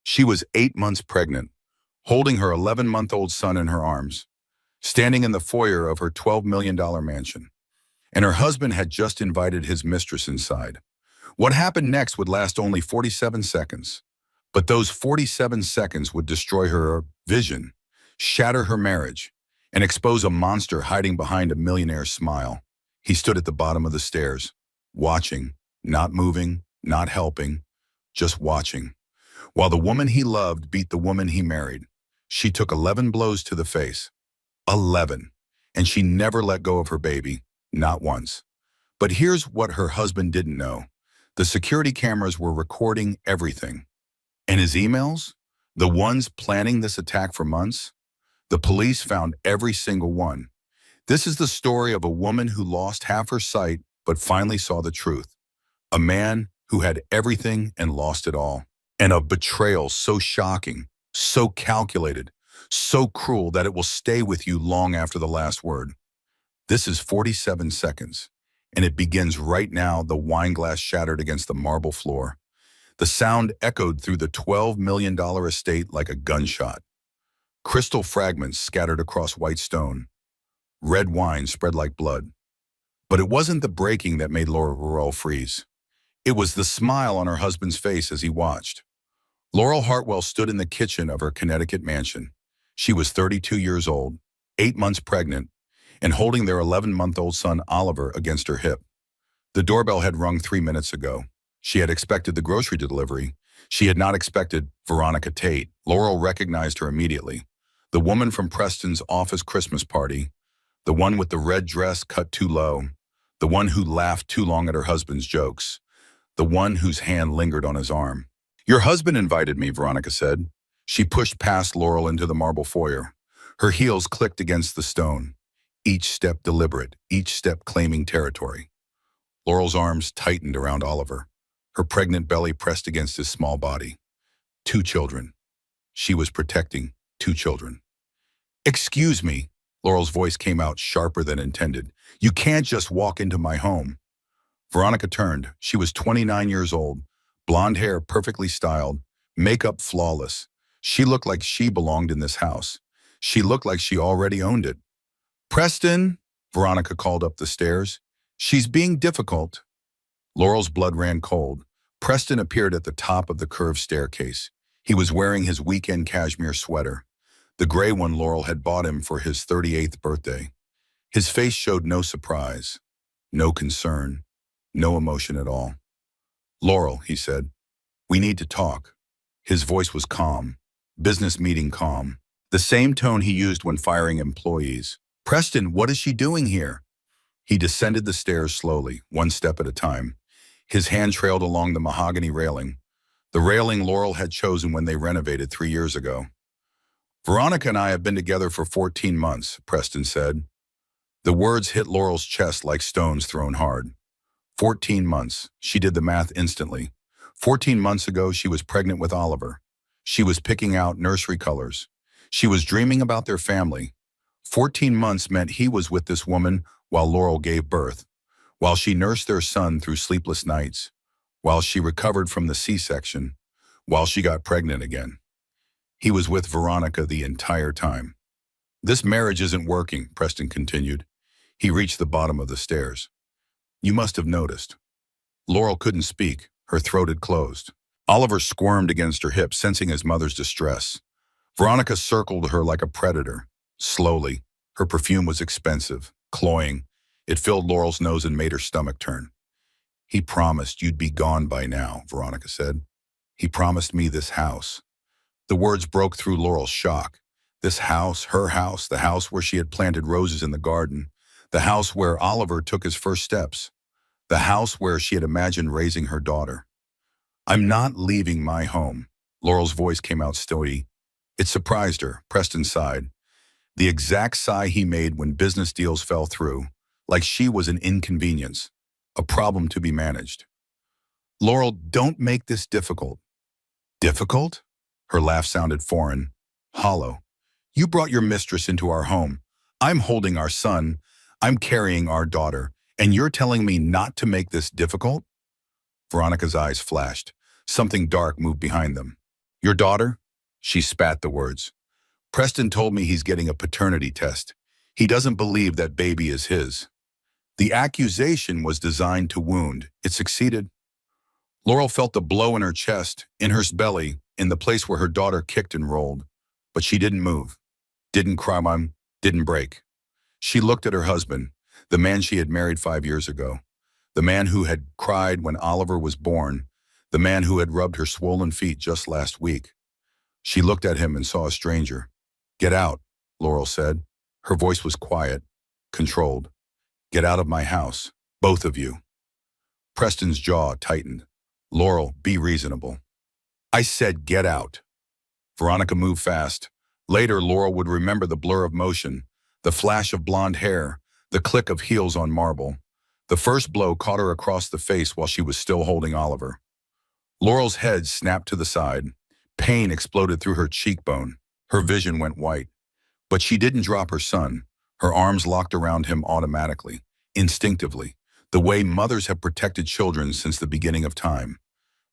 She was 8 months pregnant, holding her 11-month-old son in her arms, standing in the foyer of her $12 million mansion. And her husband had just invited his mistress inside. What happened next would last only 47 seconds. But those 47 seconds would destroy her vision, shatter her marriage, and expose a monster hiding behind a millionaire's smile. He stood at the bottom of the stairs, watching, not moving, not helping, just watching. While the woman he loved beat the woman he married, she took 11 blows to the face. 11. And she never let go of her baby, not once. But here's what her husband didn't know. The security cameras were recording everything. And his emails? The ones planning this attack for months? The police found every single one. This is the story of a woman who lost half her sight but finally saw the truth. A man who had everything and lost it all. And a betrayal so shocking, so calculated, so cruel that it will stay with you long after the last word. This is 47 seconds, and it begins right now. The wine glass shattered against the marble floor. The sound echoed through the $12 million estate like a gunshot. Crystal fragments scattered across white stone. Red wine spread like blood. But it wasn't the breaking that made Laurel freeze. It was the smile on her husband's face as he watched. Laurel Hartwell stood in the kitchen of her Connecticut mansion. She was 32 years old, 8 months pregnant, and holding their 11-month-old son Oliver against her hip. The doorbell had rung 3 minutes ago. She had expected the grocery delivery. She had not expected Veronica Tate. Laurel recognized her immediately. The woman from Preston's office Christmas party, the one with the red dress cut too low, the one who laughed too long at her husband's jokes, the one whose hand lingered on his arm. "Your husband invited me," Veronica said. She pushed past Laurel into the marble foyer. Her heels clicked against the stone, each step deliberate, each step claiming territory. Laurel's arms tightened around Oliver. Her pregnant belly pressed against his small body. 2 children. She was protecting 2 children. "Excuse me," Laurel's voice came out sharper than intended. "You can't just walk into my home." Veronica turned. She was 29 years old, blonde hair perfectly styled, makeup flawless. She looked like she belonged in this house. She looked like she already owned it. "Preston," Veronica called up the stairs. "She's being difficult." Laurel's blood ran cold. Preston appeared at the top of the curved staircase. He was wearing his weekend cashmere sweater, the gray one Laurel had bought him for his 38th birthday. His face showed no surprise, no concern, no emotion at all. "Laurel," he said, "we need to talk." His voice was calm, business meeting calm, the same tone he used when firing employees. "Preston, what is she doing here?" He descended the stairs slowly, one step at a time. His hand trailed along the mahogany railing, the railing Laurel had chosen when they renovated 3 years ago. "Veronica and I have been together for 14 months, Preston said. The words hit Laurel's chest like stones thrown hard. 14 months. She did the math instantly. 14 months ago, she was pregnant with Oliver. She was picking out nursery colors. She was dreaming about their family. 14 months meant he was with this woman while Laurel gave birth, while she nursed their son through sleepless nights, while she recovered from the C-section, while she got pregnant again. He was with Veronica the entire time. "This marriage isn't working," Preston continued. He reached the bottom of the stairs. "You must have noticed." Laurel couldn't speak. Her throat had closed. Oliver squirmed against her hip, sensing his mother's distress. Veronica circled her like a predator. Slowly. Her perfume was expensive, cloying. It filled Laurel's nose and made her stomach turn. "He promised you'd be gone by now," Veronica said. "He promised me this house." The words broke through Laurel's shock. This house, her house, the house where she had planted roses in the garden, the house where Oliver took his first steps, the house where she had imagined raising her daughter. "I'm not leaving my home." Laurel's voice came out steady. It surprised her. Preston sighed. The exact sigh he made when business deals fell through, like she was an inconvenience, a problem to be managed. "Laurel, don't make this difficult." "Difficult?" Her laugh sounded foreign, hollow. "You brought your mistress into our home. I'm holding our son. I'm carrying our daughter. And you're telling me not to make this difficult?" Veronica's eyes flashed. Something dark moved behind them. Your daughter? She spat the words. Preston told me he's getting a paternity test. He doesn't believe that baby is his. The accusation was designed to wound. It succeeded. Laurel felt the blow in her chest, in her belly, in the place where her daughter kicked and rolled. But she didn't move, didn't cry, didn't break. She looked at her husband, the man she had married 5 years ago, the man who had cried when Oliver was born, the man who had rubbed her swollen feet just last week. She looked at him and saw a stranger. Get out, Laurel said. Her voice was quiet, controlled. Get out of my house, both of you. Preston's jaw tightened. Laurel, be reasonable. I said get out. Veronica moved fast. Later, Laurel would remember the blur of motion, the flash of blonde hair, the click of heels on marble. The first blow caught her across the face while she was still holding Oliver. Laurel's head snapped to the side. Pain exploded through her cheekbone. Her vision went white. But she didn't drop her son. Her arms locked around him automatically, instinctively, the way mothers have protected children since the beginning of time.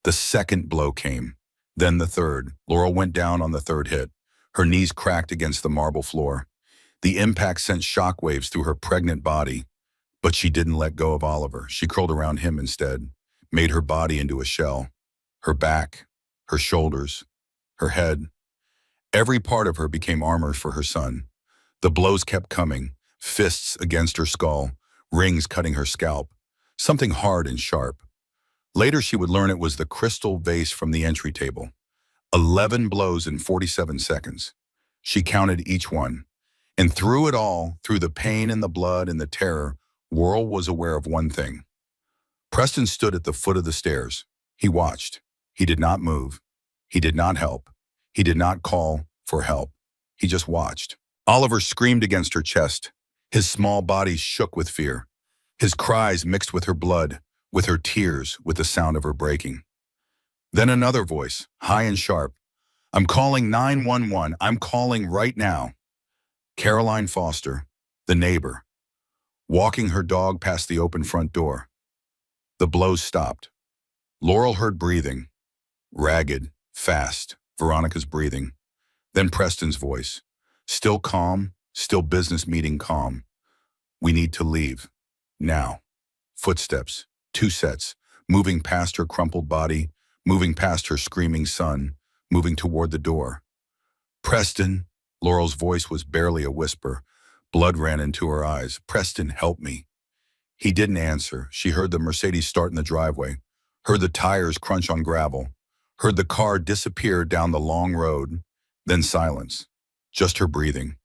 The second blow came, then the third. Laurel went down on the third hit. Her knees cracked against the marble floor. The impact sent shockwaves through her pregnant body. But she didn't let go of Oliver. She curled around him instead, made her body into a shell. Her back, her shoulders, her head. Every part of her became armor for her son. The blows kept coming, fists against her skull, rings cutting her scalp, something hard and sharp. Later she would learn it was the crystal vase from the entry table. 11 blows in 47 seconds. She counted each one. And through it all, through the pain and the blood and the terror, Laurel was aware of one thing. Preston stood at the foot of the stairs. He watched. He did not move. He did not help. He did not call for help. He just watched. Oliver screamed against her chest. His small body shook with fear. His cries mixed with her blood, with her tears, with the sound of her breaking. Then another voice, high and sharp. I'm calling 911. I'm calling right now. Caroline Foster, the neighbor, walking her dog past the open front door. The blows stopped. Laurel heard breathing, ragged, fast, Veronica's breathing. Then Preston's voice, still calm, still business meeting calm. We need to leave. Now. Footsteps, 2 sets, moving past her crumpled body, moving past her screaming son, moving toward the door. Preston, Laurel's voice was barely a whisper. Blood ran into her eyes. Preston, help me. He didn't answer. She heard the Mercedes start in the driveway, heard the tires crunch on gravel, heard the car disappear down the long road, then silence, just her breathing.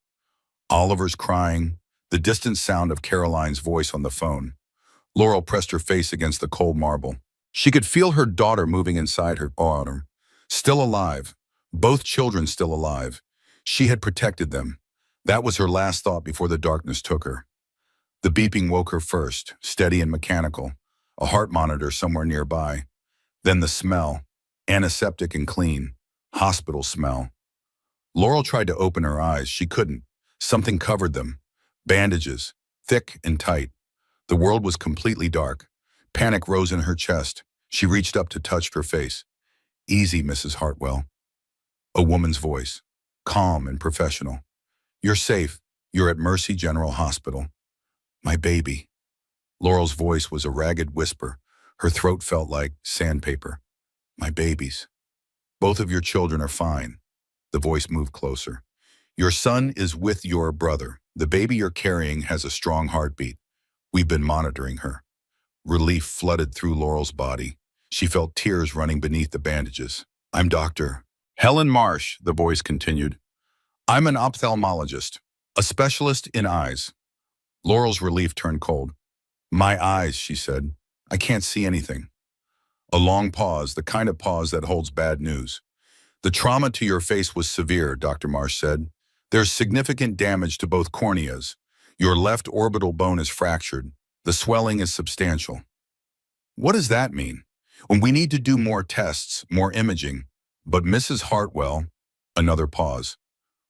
Oliver's crying, the distant sound of Caroline's voice on the phone. Laurel pressed her face against the cold marble. She could feel her daughter moving inside her arm, still alive, both children still alive. She had protected them. That was her last thought before the darkness took her. The beeping woke her first, steady and mechanical, a heart monitor somewhere nearby. Then the smell, antiseptic and clean, hospital smell. Laurel tried to open her eyes. She couldn't. Something covered them. Bandages, thick and tight. The world was completely dark. Panic rose in her chest. She reached up to touch her face. Easy, Mrs. Hartwell. A woman's voice, calm and professional. You're safe. You're at Mercy General Hospital. My baby. Laurel's voice was a ragged whisper. Her throat felt like sandpaper. My babies. Both of your children are fine. The voice moved closer. Your son is with your brother. The baby you're carrying has a strong heartbeat. We've been monitoring her. Relief flooded through Laurel's body. She felt tears running beneath the bandages. I'm Dr. Helen Marsh, the voice continued. I'm an ophthalmologist, a specialist in eyes. Laurel's relief turned cold. My eyes, she said. I can't see anything. A long pause, the kind of pause that holds bad news. The trauma to your face was severe, Dr. Marsh said. There's significant damage to both corneas. Your left orbital bone is fractured. The swelling is substantial. What does that mean? When we need to do more tests, more imaging. But Mrs. Hartwell, another pause.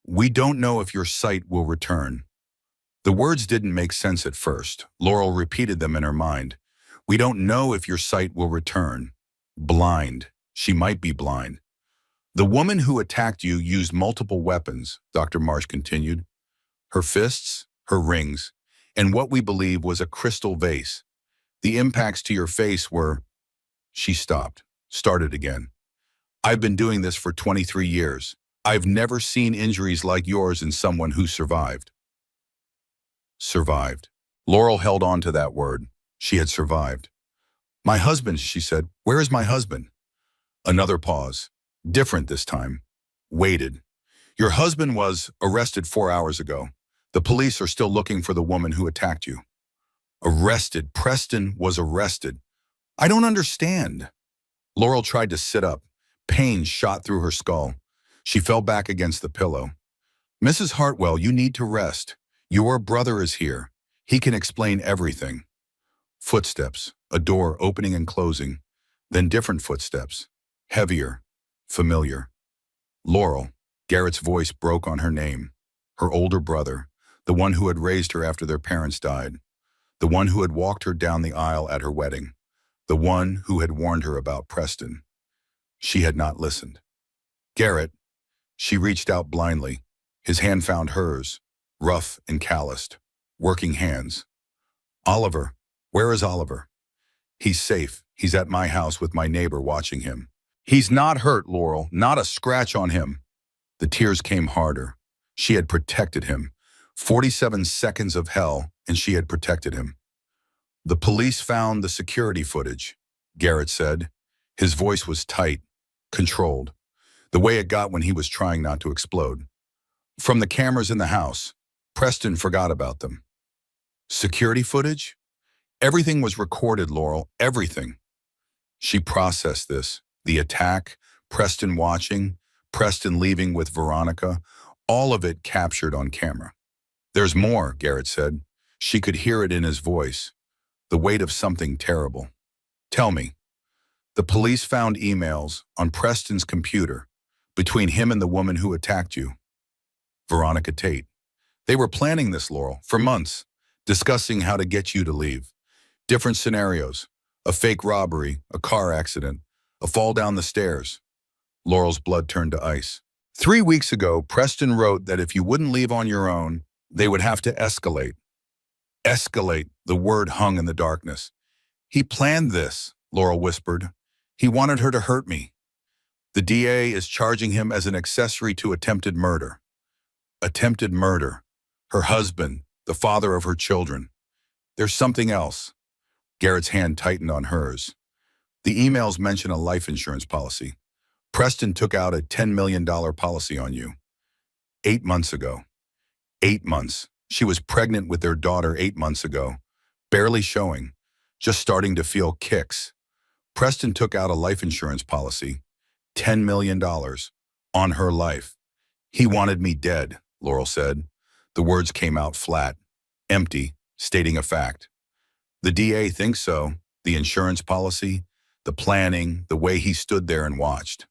We don't know if your sight will return. The words didn't make sense at first. Laurel repeated them in her mind. We don't know if your sight will return. Blind. She might be blind. The woman who attacked you used multiple weapons, Dr. Marsh continued. Her fists, her rings, and what we believe was a crystal vase. The impacts to your face were... She stopped, started again. I've been doing this for 23 years. I've never seen injuries like yours in someone who survived. Survived. Laurel held on to that word. She had survived. My husband, she said. Where is my husband? Another pause. Different this time. Waited. Your husband was arrested 4 hours ago. The police are still looking for the woman who attacked you. Arrested. Preston was arrested. I don't understand. Laurel tried to sit up. Pain shot through her skull. She fell back against the pillow. Mrs. Hartwell, you need to rest. Your brother is here. He can explain everything. Footsteps, a door opening and closing, then different footsteps, heavier, familiar. Laurel, Garrett's voice broke on her name. Her older brother, the one who had raised her after their parents died, the one who had walked her down the aisle at her wedding, the one who had warned her about Preston. She had not listened. Garrett, she reached out blindly. His hand found hers, rough and calloused, working hands. Oliver, where is Oliver? He's safe. He's at my house with my neighbor watching him. He's not hurt, Laurel, not a scratch on him. The tears came harder. She had protected him. 47 seconds of hell, and she had protected him. The police found the security footage, Garrett said. His voice was tight, controlled, the way it got when he was trying not to explode. From the cameras in the house, Preston forgot about them. Security footage? Everything was recorded, Laurel, everything. She processed this. The attack, Preston watching, Preston leaving with Veronica, all of it captured on camera. There's more, Garrett said. She could hear it in his voice. The weight of something terrible. Tell me. The police found emails on Preston's computer between him and the woman who attacked you, Veronica Tate. They were planning this, Laurel, for months, discussing how to get you to leave. Different scenarios, a fake robbery, a car accident, a fall down the stairs. Laurel's blood turned to ice. 3 weeks ago, Preston wrote that if you wouldn't leave on your own, they would have to escalate. Escalate, the word hung in the darkness. He planned this, Laurel whispered. He wanted her to hurt me. The DA is charging him as an accessory to attempted murder. Attempted murder. Her husband, the father of her children. There's something else. Garrett's hand tightened on hers. The emails mention a life insurance policy. Preston took out a $10 million policy on you. 8 months ago. 8 months. She was pregnant with their daughter 8 months ago. Barely showing. Just starting to feel kicks. Preston took out a life insurance policy. $10 million. On her life. He wanted me dead, Laurel said. The words came out flat. Empty. Stating a fact. The DA thinks so. The insurance policy. The planning. The way he stood there and watched.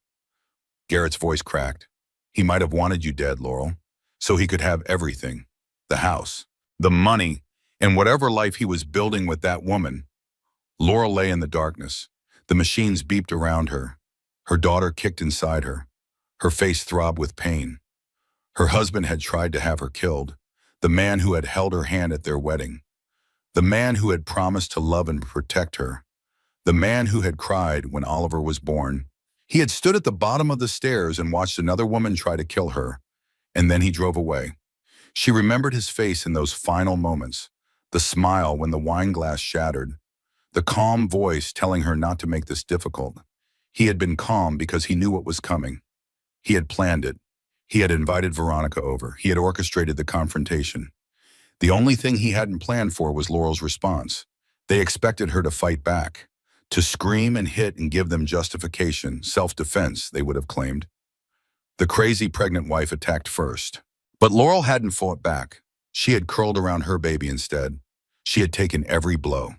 Garrett's voice cracked. He might have wanted you dead, Laurel. So he could have everything. The house. The money. And whatever life he was building with that woman. Laurel lay in the darkness. The machines beeped around her. Her daughter kicked inside her. Her face throbbed with pain. Her husband had tried to have her killed. The man who had held her hand at their wedding. The man who had promised to love and protect her. The man who had cried when Oliver was born. He had stood at the bottom of the stairs and watched another woman try to kill her. And then he drove away. She remembered his face in those final moments. The smile when the wine glass shattered. The calm voice telling her not to make this difficult. He had been calm because he knew what was coming. He had planned it. He had invited Veronica over. He had orchestrated the confrontation. The only thing he hadn't planned for was Laurel's response. They expected her to fight back, to scream and hit and give them justification, self-defense, they would have claimed. The crazy pregnant wife attacked first. But Laurel hadn't fought back. She had curled around her baby instead. She had taken every blow.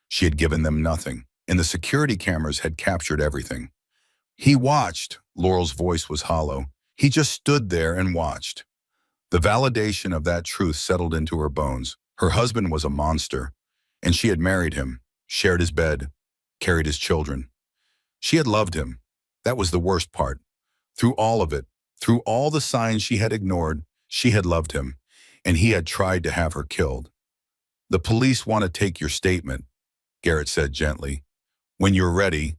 She had given them nothing, and the security cameras had captured everything. He watched. Laurel's voice was hollow. He just stood there and watched. The validation of that truth settled into her bones. Her husband was a monster, and she had married him, shared his bed, carried his children. She had loved him. That was the worst part. Through all of it, through all the signs she had ignored, she had loved him, and he had tried to have her killed. The police want to take your statement, Garrett said gently. When you're ready,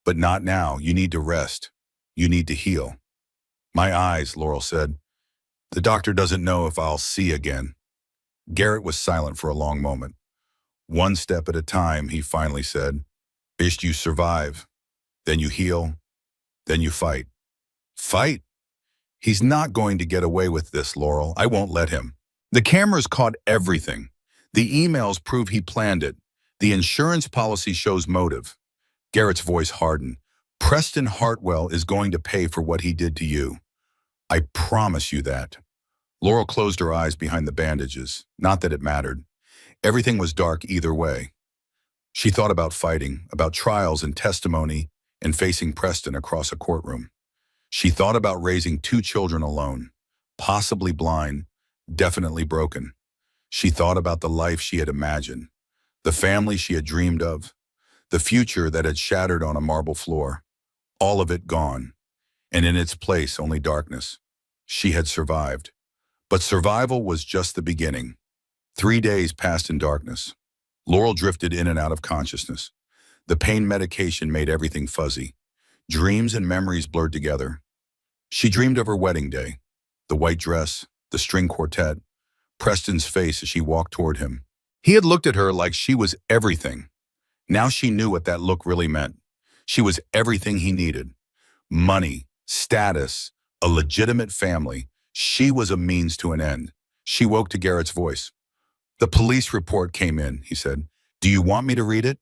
but not now. You need to rest. You need to heal. My eyes, Laurel said. The doctor doesn't know if I'll see again. Garrett was silent for a long moment. One step at a time, he finally said. First you survive, then you heal, then you fight. Fight? He's not going to get away with this, Laurel. I won't let him. The cameras caught everything. The emails prove he planned it. The insurance policy shows motive. Garrett's voice hardened. Preston Hartwell is going to pay for what he did to you. I promise you that. Laurel closed her eyes behind the bandages. Not that it mattered. Everything was dark either way. She thought about fighting, about trials and testimony, and facing Preston across a courtroom. She thought about raising 2 children alone, possibly blind, definitely broken. She thought about the life she had imagined, the family she had dreamed of, the future that had shattered on a marble floor. All of it gone, and in its place only darkness. She had survived. But survival was just the beginning. 3 days passed in darkness. Laurel drifted in and out of consciousness. The pain medication made everything fuzzy. Dreams and memories blurred together. She dreamed of her wedding day, the white dress, the string quartet, Preston's face as she walked toward him. He had looked at her like she was everything. Now she knew what that look really meant. She was everything he needed. Money, status, a legitimate family. She was a means to an end. She woke to Garrett's voice. The police report came in, he said. Do you want me to read it?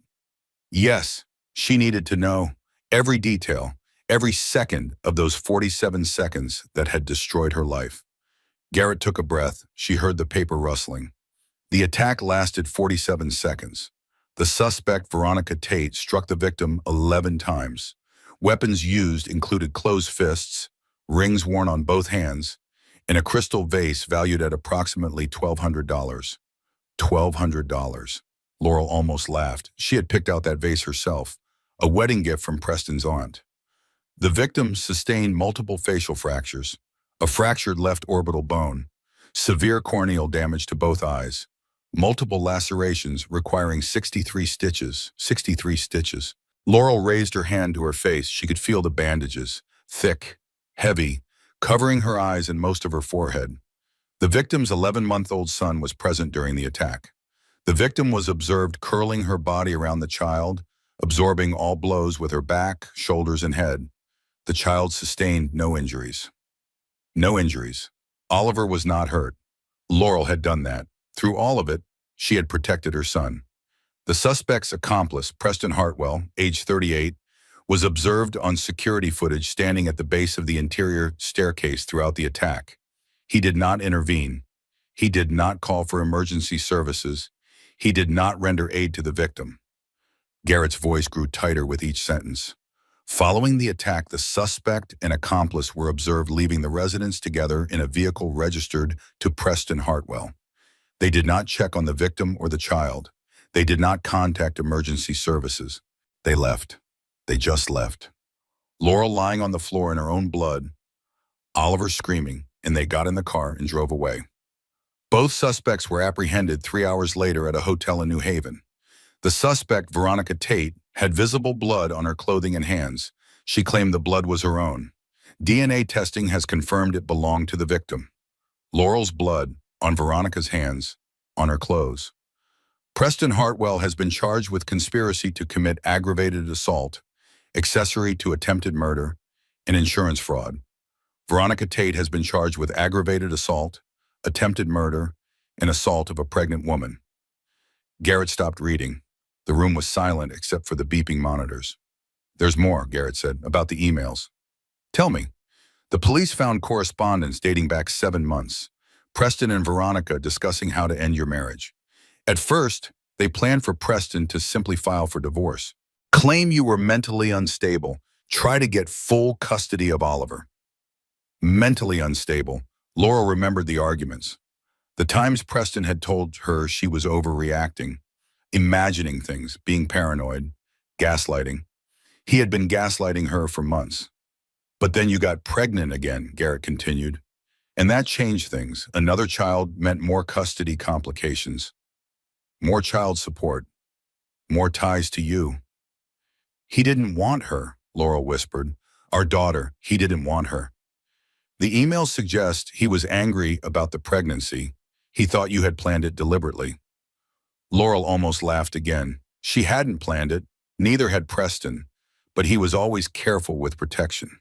Yes, she needed to know every detail, every second of those 47 seconds that had destroyed her life. Garrett took a breath. She heard the paper rustling. The attack lasted 47 seconds. The suspect, Veronica Tate, struck the victim 11 times. Weapons used included closed fists, rings worn on both hands, and a crystal vase valued at approximately $1,200. $1,200. Laurel almost laughed. She had picked out that vase herself, a wedding gift from Preston's aunt. The victim sustained multiple facial fractures, a fractured left orbital bone, severe corneal damage to both eyes, multiple lacerations requiring 63 stitches. 63 stitches. Laurel raised her hand to her face. She could feel the bandages, thick, heavy, covering her eyes and most of her forehead. The victim's 11-month-old son was present during the attack. The victim was observed curling her body around the child, absorbing all blows with her back, shoulders, and head. The child sustained no injuries. No injuries. Oliver was not hurt. Laurel had done that. Through all of it, she had protected her son. The suspect's accomplice, Preston Hartwell, age 38, was observed on security footage standing at the base of the interior staircase throughout the attack. He did not intervene. He did not call for emergency services. He did not render aid to the victim. Garrett's voice grew tighter with each sentence. Following the attack, the suspect and accomplice were observed leaving the residence together in a vehicle registered to Preston Hartwell. They did not check on the victim or the child. They did not contact emergency services. They left. They just left. Laurel lying on the floor in her own blood, Oliver screaming, and they got in the car and drove away. Both suspects were apprehended 3 hours later at a hotel in New Haven. The suspect, Veronica Tate, had visible blood on her clothing and hands. She claimed the blood was her own. DNA testing has confirmed it belonged to the victim. Laurel's blood on Veronica's hands, on her clothes. Preston Hartwell has been charged with conspiracy to commit aggravated assault, accessory to attempted murder, and insurance fraud. Veronica Tate has been charged with aggravated assault, attempted murder, and assault of a pregnant woman. Garrett stopped reading. The room was silent except for the beeping monitors. There's more, Garrett said, about the emails. Tell me. The police found correspondence dating back 7 months. Preston and Veronica discussing how to end your marriage. At first, they planned for Preston to simply file for divorce. Claim you were mentally unstable. Try to get full custody of Oliver. Mentally unstable. Laurel remembered the arguments. The times Preston had told her she was overreacting, imagining things, being paranoid, gaslighting. He had been gaslighting her for months. But then you got pregnant again, Garrett continued. And that changed things. Another child meant more custody complications, more child support, more ties to you. He didn't want her, Laurel whispered. Our daughter, he didn't want her. The emails suggest he was angry about the pregnancy. He thought you had planned it deliberately. Laurel almost laughed again. She hadn't planned it, neither had Preston, but he was always careful with protection.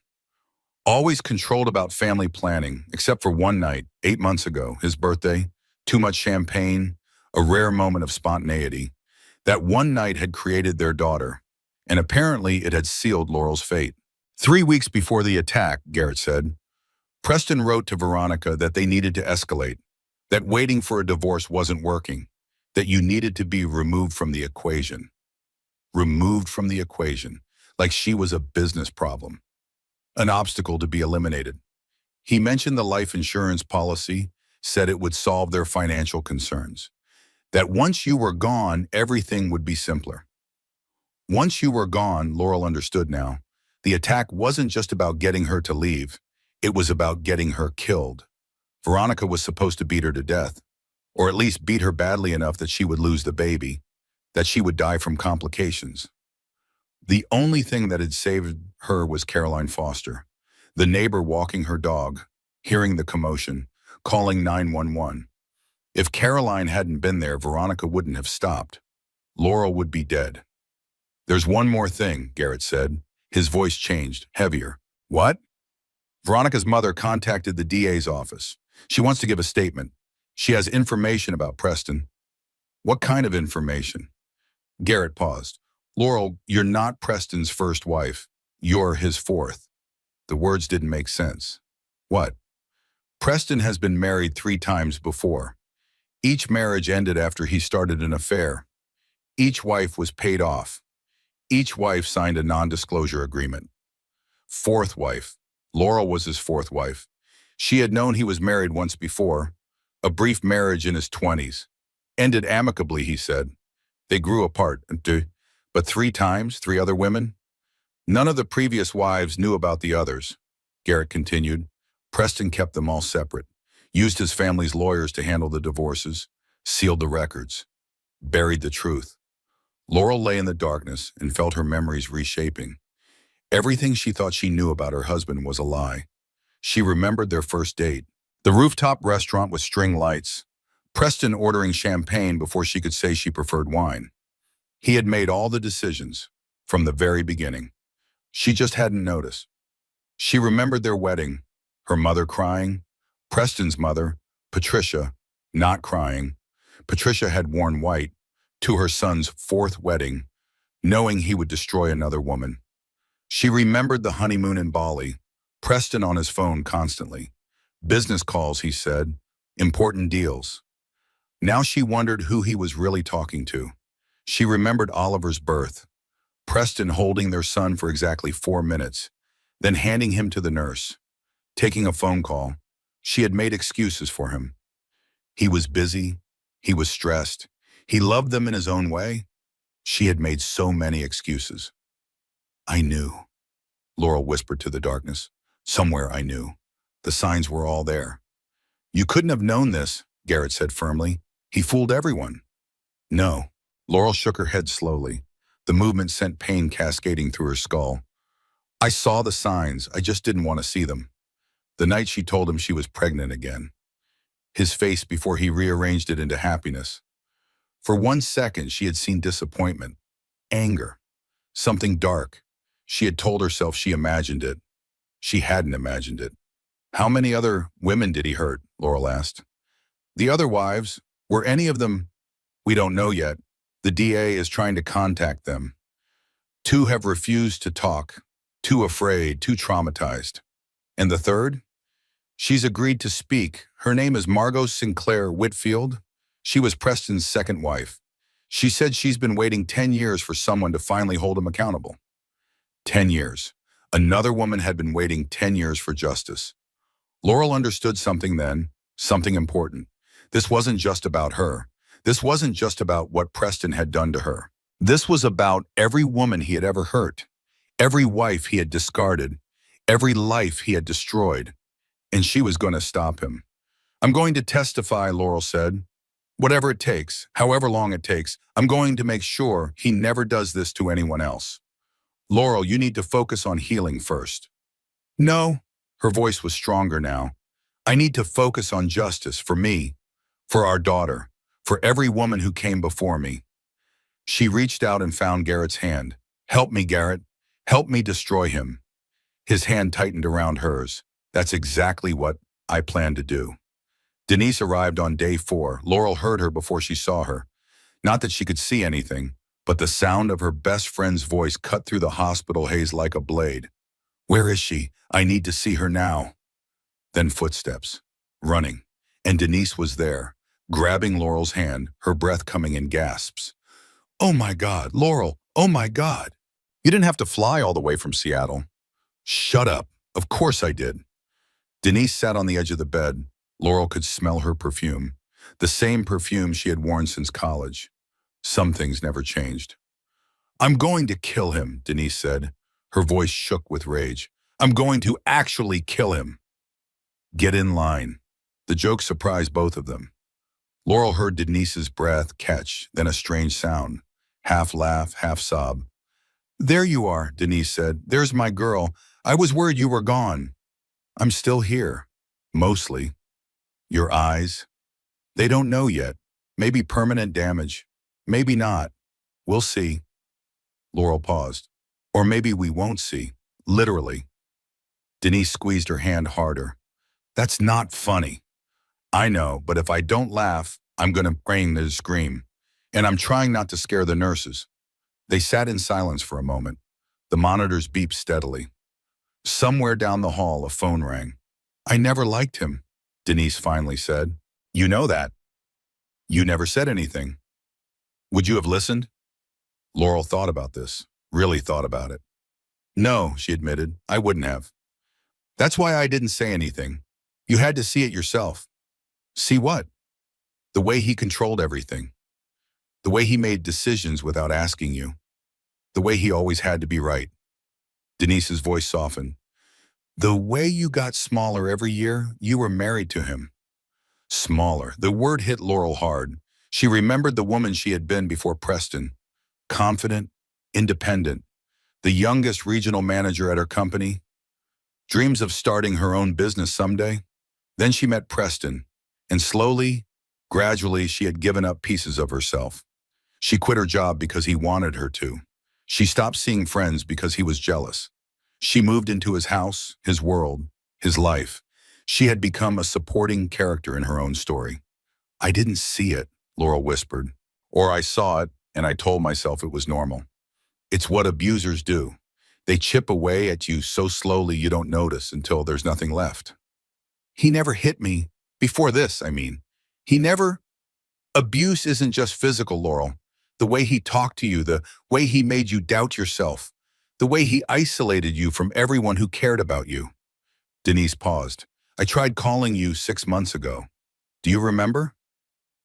Always controlled about family planning, except for one night, 8 months ago, his birthday, too much champagne, a rare moment of spontaneity. That one night had created their daughter, and apparently it had sealed Laurel's fate. 3 weeks before the attack, Garrett said, Preston wrote to Veronica that they needed to escalate, that waiting for a divorce wasn't working, that you needed to be removed from the equation. Removed from the equation, like she was a business problem, an obstacle to be eliminated. He mentioned the life insurance policy, said it would solve their financial concerns, that once you were gone, everything would be simpler. Once you were gone, Laurel understood now. The attack wasn't just about getting her to leave. It was about getting her killed. Veronica was supposed to beat her to death, or at least beat her badly enough that she would lose the baby, that she would die from complications. The only thing that had saved her was Caroline Foster, the neighbor walking her dog, hearing the commotion, calling 911. If Caroline hadn't been there, Veronica wouldn't have stopped. Laurel would be dead. There's one more thing, Garrett said. His voice changed, heavier. What? Veronica's mother contacted the DA's office. She wants to give a statement. She has information about Preston. What kind of information? Garrett paused. Laurel, you're not Preston's first wife. You're his fourth. The words didn't make sense. What? Preston has been married 3 times before. Each marriage ended after he started an affair. Each wife was paid off. Each wife signed a non-disclosure agreement. Fourth wife. Laurel was his fourth wife. She had known he was married once before, a brief marriage in his 20s. Ended amicably, he said. They grew apart, but 3 times, 3 other women? None of the previous wives knew about the others, Garrett continued. Preston kept them all separate, used his family's lawyers to handle the divorces, sealed the records, buried the truth. Laurel lay in the darkness and felt her memories reshaping. Everything she thought she knew about her husband was a lie. She remembered their first date, the rooftop restaurant with string lights, Preston ordering champagne before she could say she preferred wine. He had made all the decisions from the very beginning. She just hadn't noticed. She remembered their wedding, her mother crying, Preston's mother, Patricia, not crying. Patricia had worn white to her son's 4th wedding, knowing he would destroy another woman. She remembered the honeymoon in Bali, Preston on his phone constantly. Business calls, he said, important deals. Now she wondered who he was really talking to. She remembered Oliver's birth, Preston holding their son for exactly 4 minutes, then handing him to the nurse, taking a phone call. She had made excuses for him. He was busy. He was stressed. He loved them in his own way. She had made so many excuses. I knew, Laurel whispered to the darkness. Somewhere I knew. The signs were all there. You couldn't have known this, Garrett said firmly. He fooled everyone. No. Laurel shook her head slowly. The movement sent pain cascading through her skull. I saw the signs. I just didn't want to see them. The night she told him she was pregnant again. His face before he rearranged it into happiness. For 1 second, she had seen disappointment, anger, something dark. She had told herself she imagined it. She hadn't imagined it. How many other women did he hurt? Laurel asked. The other wives, were any of them? We don't know yet. The DA is trying to contact them. 2 have refused to talk, too afraid, too traumatized. And the third? She's agreed to speak. Her name is Margot Sinclair Whitfield. She was Preston's 2nd wife. She said she's been waiting 10 years for someone to finally hold him accountable. 10 years. Another woman had been waiting 10 years for justice. Laurel understood something then, something important. This wasn't just about her. This wasn't just about what Preston had done to her. This was about every woman he had ever hurt, every wife he had discarded, every life he had destroyed, and she was going to stop him. I'm going to testify, Laurel said. Whatever it takes, however long it takes, I'm going to make sure he never does this to anyone else. Laurel, you need to focus on healing first. No, her voice was stronger now. I need to focus on justice for me, for our daughter, for every woman who came before me. She reached out and found Garrett's hand. Help me, Garrett. Help me destroy him. His hand tightened around hers. That's exactly what I plan to do. Denise arrived on day 4. Laurel heard her before she saw her. Not that she could see anything, but the sound of her best friend's voice cut through the hospital haze like a blade. Where is she? I need to see her now. Then footsteps, running, and Denise was there, grabbing Laurel's hand, her breath coming in gasps. Oh my God, Laurel, oh my God. You didn't have to fly all the way from Seattle. Shut up. Of course I did. Denise sat on the edge of the bed. Laurel could smell her perfume, the same perfume she had worn since college. Some things never changed. I'm going to kill him, Denise said. Her voice shook with rage. I'm going to actually kill him. Get in line. The joke surprised both of them. Laurel heard Denise's breath catch, then a strange sound. Half laugh, half sob. There you are, Denise said. There's my girl. I was worried you were gone. I'm still here. Mostly. Your eyes? They don't know yet. Maybe permanent damage. Maybe not. We'll see. Laurel paused. Or maybe we won't see. Literally. Denise squeezed her hand harder. That's not funny. I know, but if I don't laugh, I'm going to bring the scream. And I'm trying not to scare the nurses. They sat in silence for a moment. The monitors beeped steadily. Somewhere down the hall, a phone rang. I never liked him, Denise finally said. You know that. You never said anything. Would you have listened? Laurel thought about this, really thought about it. No, she admitted, I wouldn't have. That's why I didn't say anything. You had to see it yourself. See what? The way he controlled everything. The way he made decisions without asking you. The way he always had to be right. Denise's voice softened. The way you got smaller every year, you were married to him. Smaller. The word hit Laurel hard. She remembered the woman she had been before Preston. Confident, independent, the youngest regional manager at her company. Dreams of starting her own business someday. Then she met Preston, and slowly, gradually, she had given up pieces of herself. She quit her job because he wanted her to. She stopped seeing friends because he was jealous. She moved into his house, his world, his life. She had become a supporting character in her own story. I didn't see it, Laurel whispered. Or I saw it, and I told myself it was normal. It's what abusers do. They chip away at you so slowly you don't notice until there's nothing left. He never hit me. Before this, I mean. He never... Abuse isn't just physical, Laurel. The way he talked to you, the way he made you doubt yourself, the way he isolated you from everyone who cared about you. Denise paused. I tried calling you 6 months ago. Do you remember?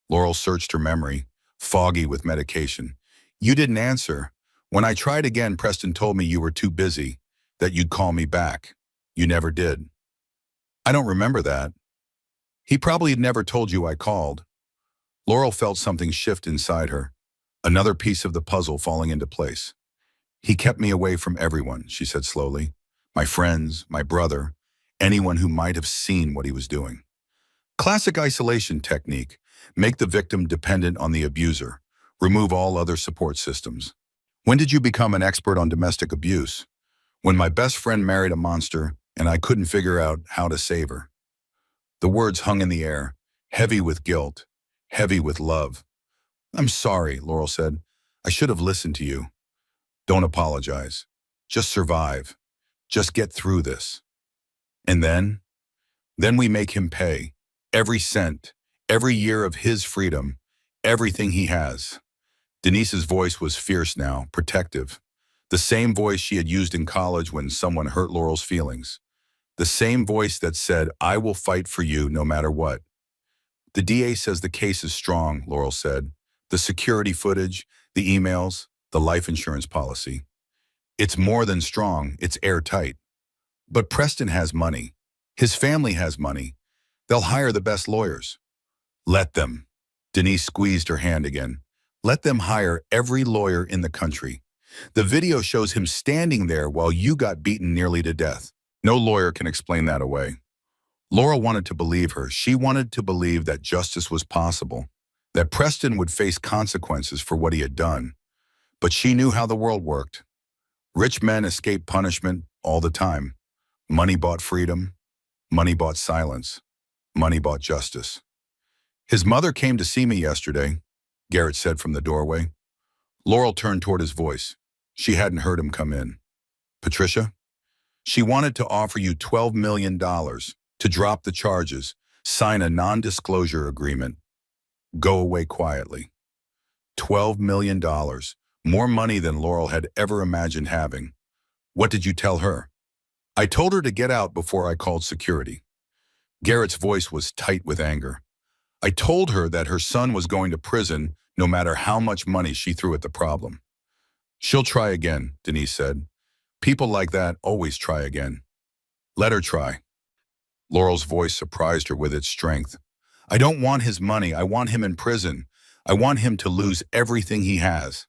Laurel searched her memory, foggy with medication. You didn't answer. When I tried again, Preston told me you were too busy, that you'd call me back. You never did. I don't remember that. He probably had never told you I called. Laurel felt something shift inside her, another piece of the puzzle falling into place. He kept me away from everyone, she said slowly. My friends, my brother, anyone who might have seen what he was doing. Classic isolation technique. Make the victim dependent on the abuser. Remove all other support systems. When did you become an expert on domestic abuse? When my best friend married a monster and I couldn't figure out how to save her. The words hung in the air, heavy with guilt, heavy with love. I'm sorry, Laurel said. I should have listened to you. Don't apologize. Just survive. Just get through this. And then we make him pay. Every cent, every year of his freedom, everything he has. Denise's voice was fierce now, protective. The same voice she had used in college when someone hurt Laurel's feelings. The same voice that said, I will fight for you no matter what. The DA says the case is strong, Laurel said. The security footage, the emails, the life insurance policy. It's more than strong, it's airtight. But Preston has money. His family has money. They'll hire the best lawyers. Let them. Denise squeezed her hand again. Let them hire every lawyer in the country. The video shows him standing there while you got beaten nearly to death. No lawyer can explain that away. Laura wanted to believe her. She wanted to believe that justice was possible, that Preston would face consequences for what he had done. But she knew how the world worked. Rich men escape punishment all the time. Money bought freedom. Money bought silence. Money bought justice. His mother came to see me yesterday, Garrett said from the doorway. Laurel turned toward his voice. She hadn't heard him come in. Patricia? She wanted to offer you $12 million to drop the charges, sign a non-disclosure agreement, go away quietly. $12 million, more money than Laurel had ever imagined having. What did you tell her? I told her to get out before I called security. Garrett's voice was tight with anger. I told her that her son was going to prison no matter how much money she threw at the problem. She'll try again, Denise said. People like that always try again. Let her try. Laurel's voice surprised her with its strength. I don't want his money. I want him in prison. I want him to lose everything he has.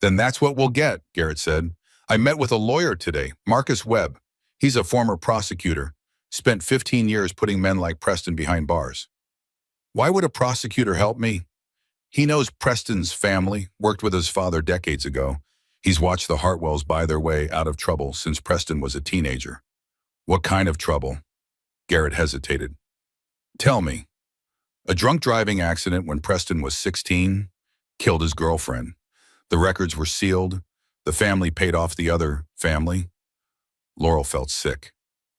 Then that's what we'll get, Garrett said. I met with a lawyer today, Marcus Webb. He's a former prosecutor, spent 15 years putting men like Preston behind bars. Why would a prosecutor help me? He knows Preston's family, worked with his father decades ago. He's watched the Hartwells buy their way out of trouble since Preston was a teenager. What kind of trouble? Garrett hesitated. Tell me. A drunk driving accident when Preston was 16 killed his girlfriend. The records were sealed. The family paid off the other family. Laurel felt sick.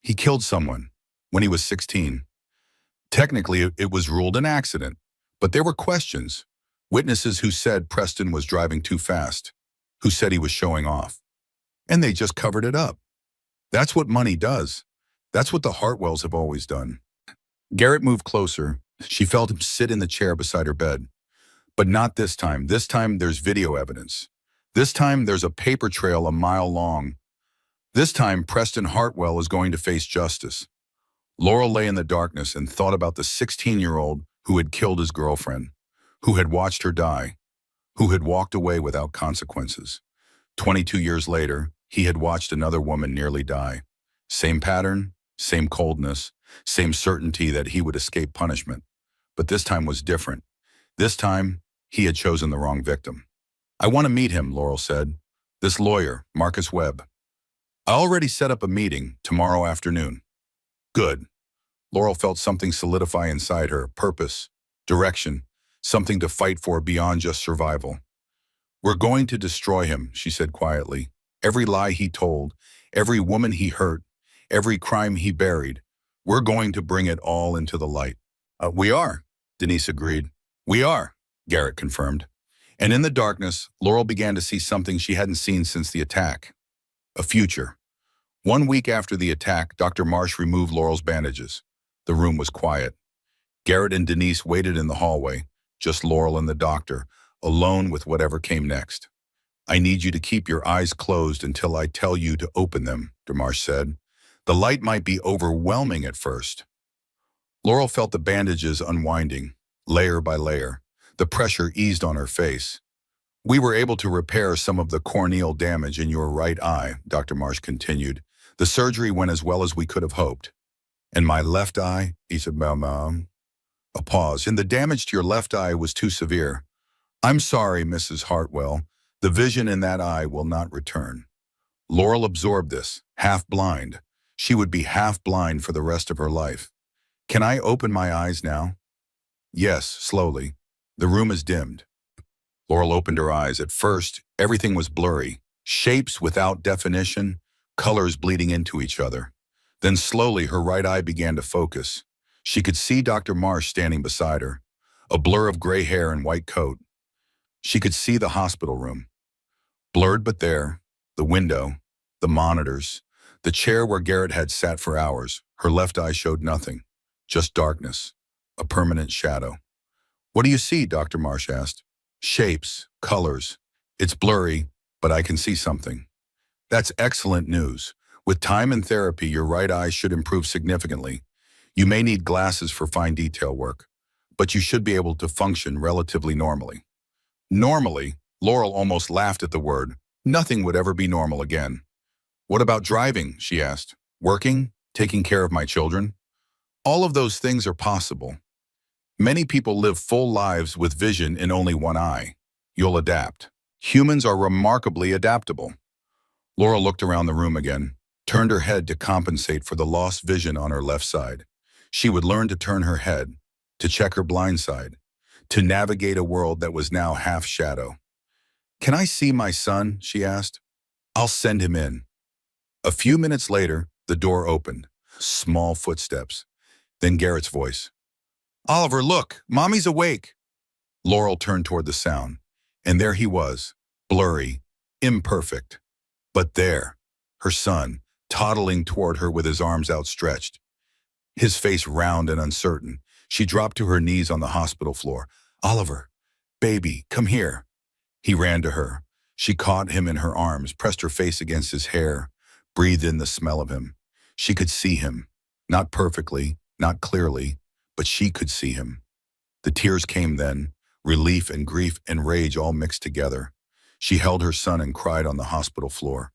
He killed someone when he was 16. Technically, it was ruled an accident, but there were questions. Witnesses who said Preston was driving too fast, who said he was showing off. And they just covered it up. That's what money does. That's what the Hartwells have always done. Garrett moved closer. She felt him sit in the chair beside her bed. But not this time. This time there's video evidence. This time there's a paper trail a mile long. This time Preston Hartwell is going to face justice. Laurel lay in the darkness and thought about the 16-year-old who had killed his girlfriend, who had watched her die, who had walked away without consequences. 22 years later, he had watched another woman nearly die. Same pattern, same coldness, same certainty that he would escape punishment. But this time was different. This time, he had chosen the wrong victim. I want to meet him, Laurel said. This lawyer, Marcus Webb. I already set up a meeting tomorrow afternoon. Good. Laurel felt something solidify inside her, purpose, direction, something to fight for beyond just survival. We're going to destroy him, she said quietly. Every lie he told, every woman he hurt, every crime he buried, we're going to bring it all into the light. We are, Denise agreed. We are, Garrett confirmed. And in the darkness, Laurel began to see something she hadn't seen since the attack. A future. 1 week after the attack, Dr. Marsh removed Laurel's bandages. The room was quiet. Garrett and Denise waited in the hallway, just Laurel and the doctor, alone with whatever came next. I need you to keep your eyes closed until I tell you to open them, Marsh said. The light might be overwhelming at first. Laurel felt the bandages unwinding, layer by layer. The pressure eased on her face. We were able to repair some of the corneal damage in your right eye, Dr. Marsh continued. The surgery went as well as we could have hoped. And my left eye, he said, Mom. A pause. And the damage to your left eye was too severe. I'm sorry, Mrs. Hartwell. The vision in that eye will not return. Laurel absorbed this, half blind. She would be half blind for the rest of her life. Can I open my eyes now? Yes, slowly. The room is dimmed. Laurel opened her eyes. At first, everything was blurry. Shapes without definition, colors bleeding into each other. Then slowly, her right eye began to focus. She could see Dr. Marsh standing beside her, a blur of gray hair and white coat. She could see the hospital room. Blurred but there, the window, the monitors, the chair where Garrett had sat for hours. Her left eye showed nothing, just darkness, a permanent shadow. What do you see? Dr. Marsh asked. Shapes, colors. It's blurry, but I can see something. That's excellent news. With time and therapy, your right eye should improve significantly. You may need glasses for fine detail work, but you should be able to function relatively normally. Normally, Laurel almost laughed at the word. Nothing would ever be normal again. What about driving, she asked. Working? Taking care of my children? All of those things are possible. Many people live full lives with vision in only one eye. You'll adapt. Humans are remarkably adaptable. Laurel looked around the room again, turned her head to compensate for the lost vision on her left side. She would learn to turn her head, to check her blind side, to navigate a world that was now half shadow. Can I see my son? She asked. I'll send him in. A few minutes later, the door opened. Small footsteps. Then Garrett's voice. Oliver, look, Mommy's awake. Laurel turned toward the sound, and there he was, blurry, imperfect. But there, her son, toddling toward her with his arms outstretched. His face round and uncertain. She dropped to her knees on the hospital floor. Oliver, baby, come here. He ran to her. She caught him in her arms, pressed her face against his hair, breathed in the smell of him. She could see him, not perfectly, not clearly, but she could see him. The tears came then, relief and grief and rage all mixed together. She held her son and cried on the hospital floor.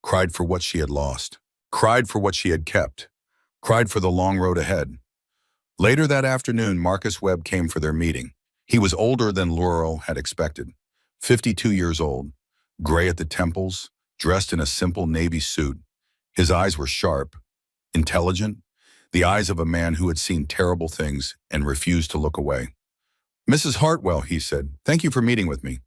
Cried for what she had lost. Cried for what she had kept. Cried for the long road ahead. Later that afternoon, Marcus Webb came for their meeting. He was older than Laurel had expected. 52 years old, gray at the temples, dressed in a simple navy suit. His eyes were sharp, intelligent, the eyes of a man who had seen terrible things and refused to look away. Mrs. Hartwell, he said, thank you for meeting with me.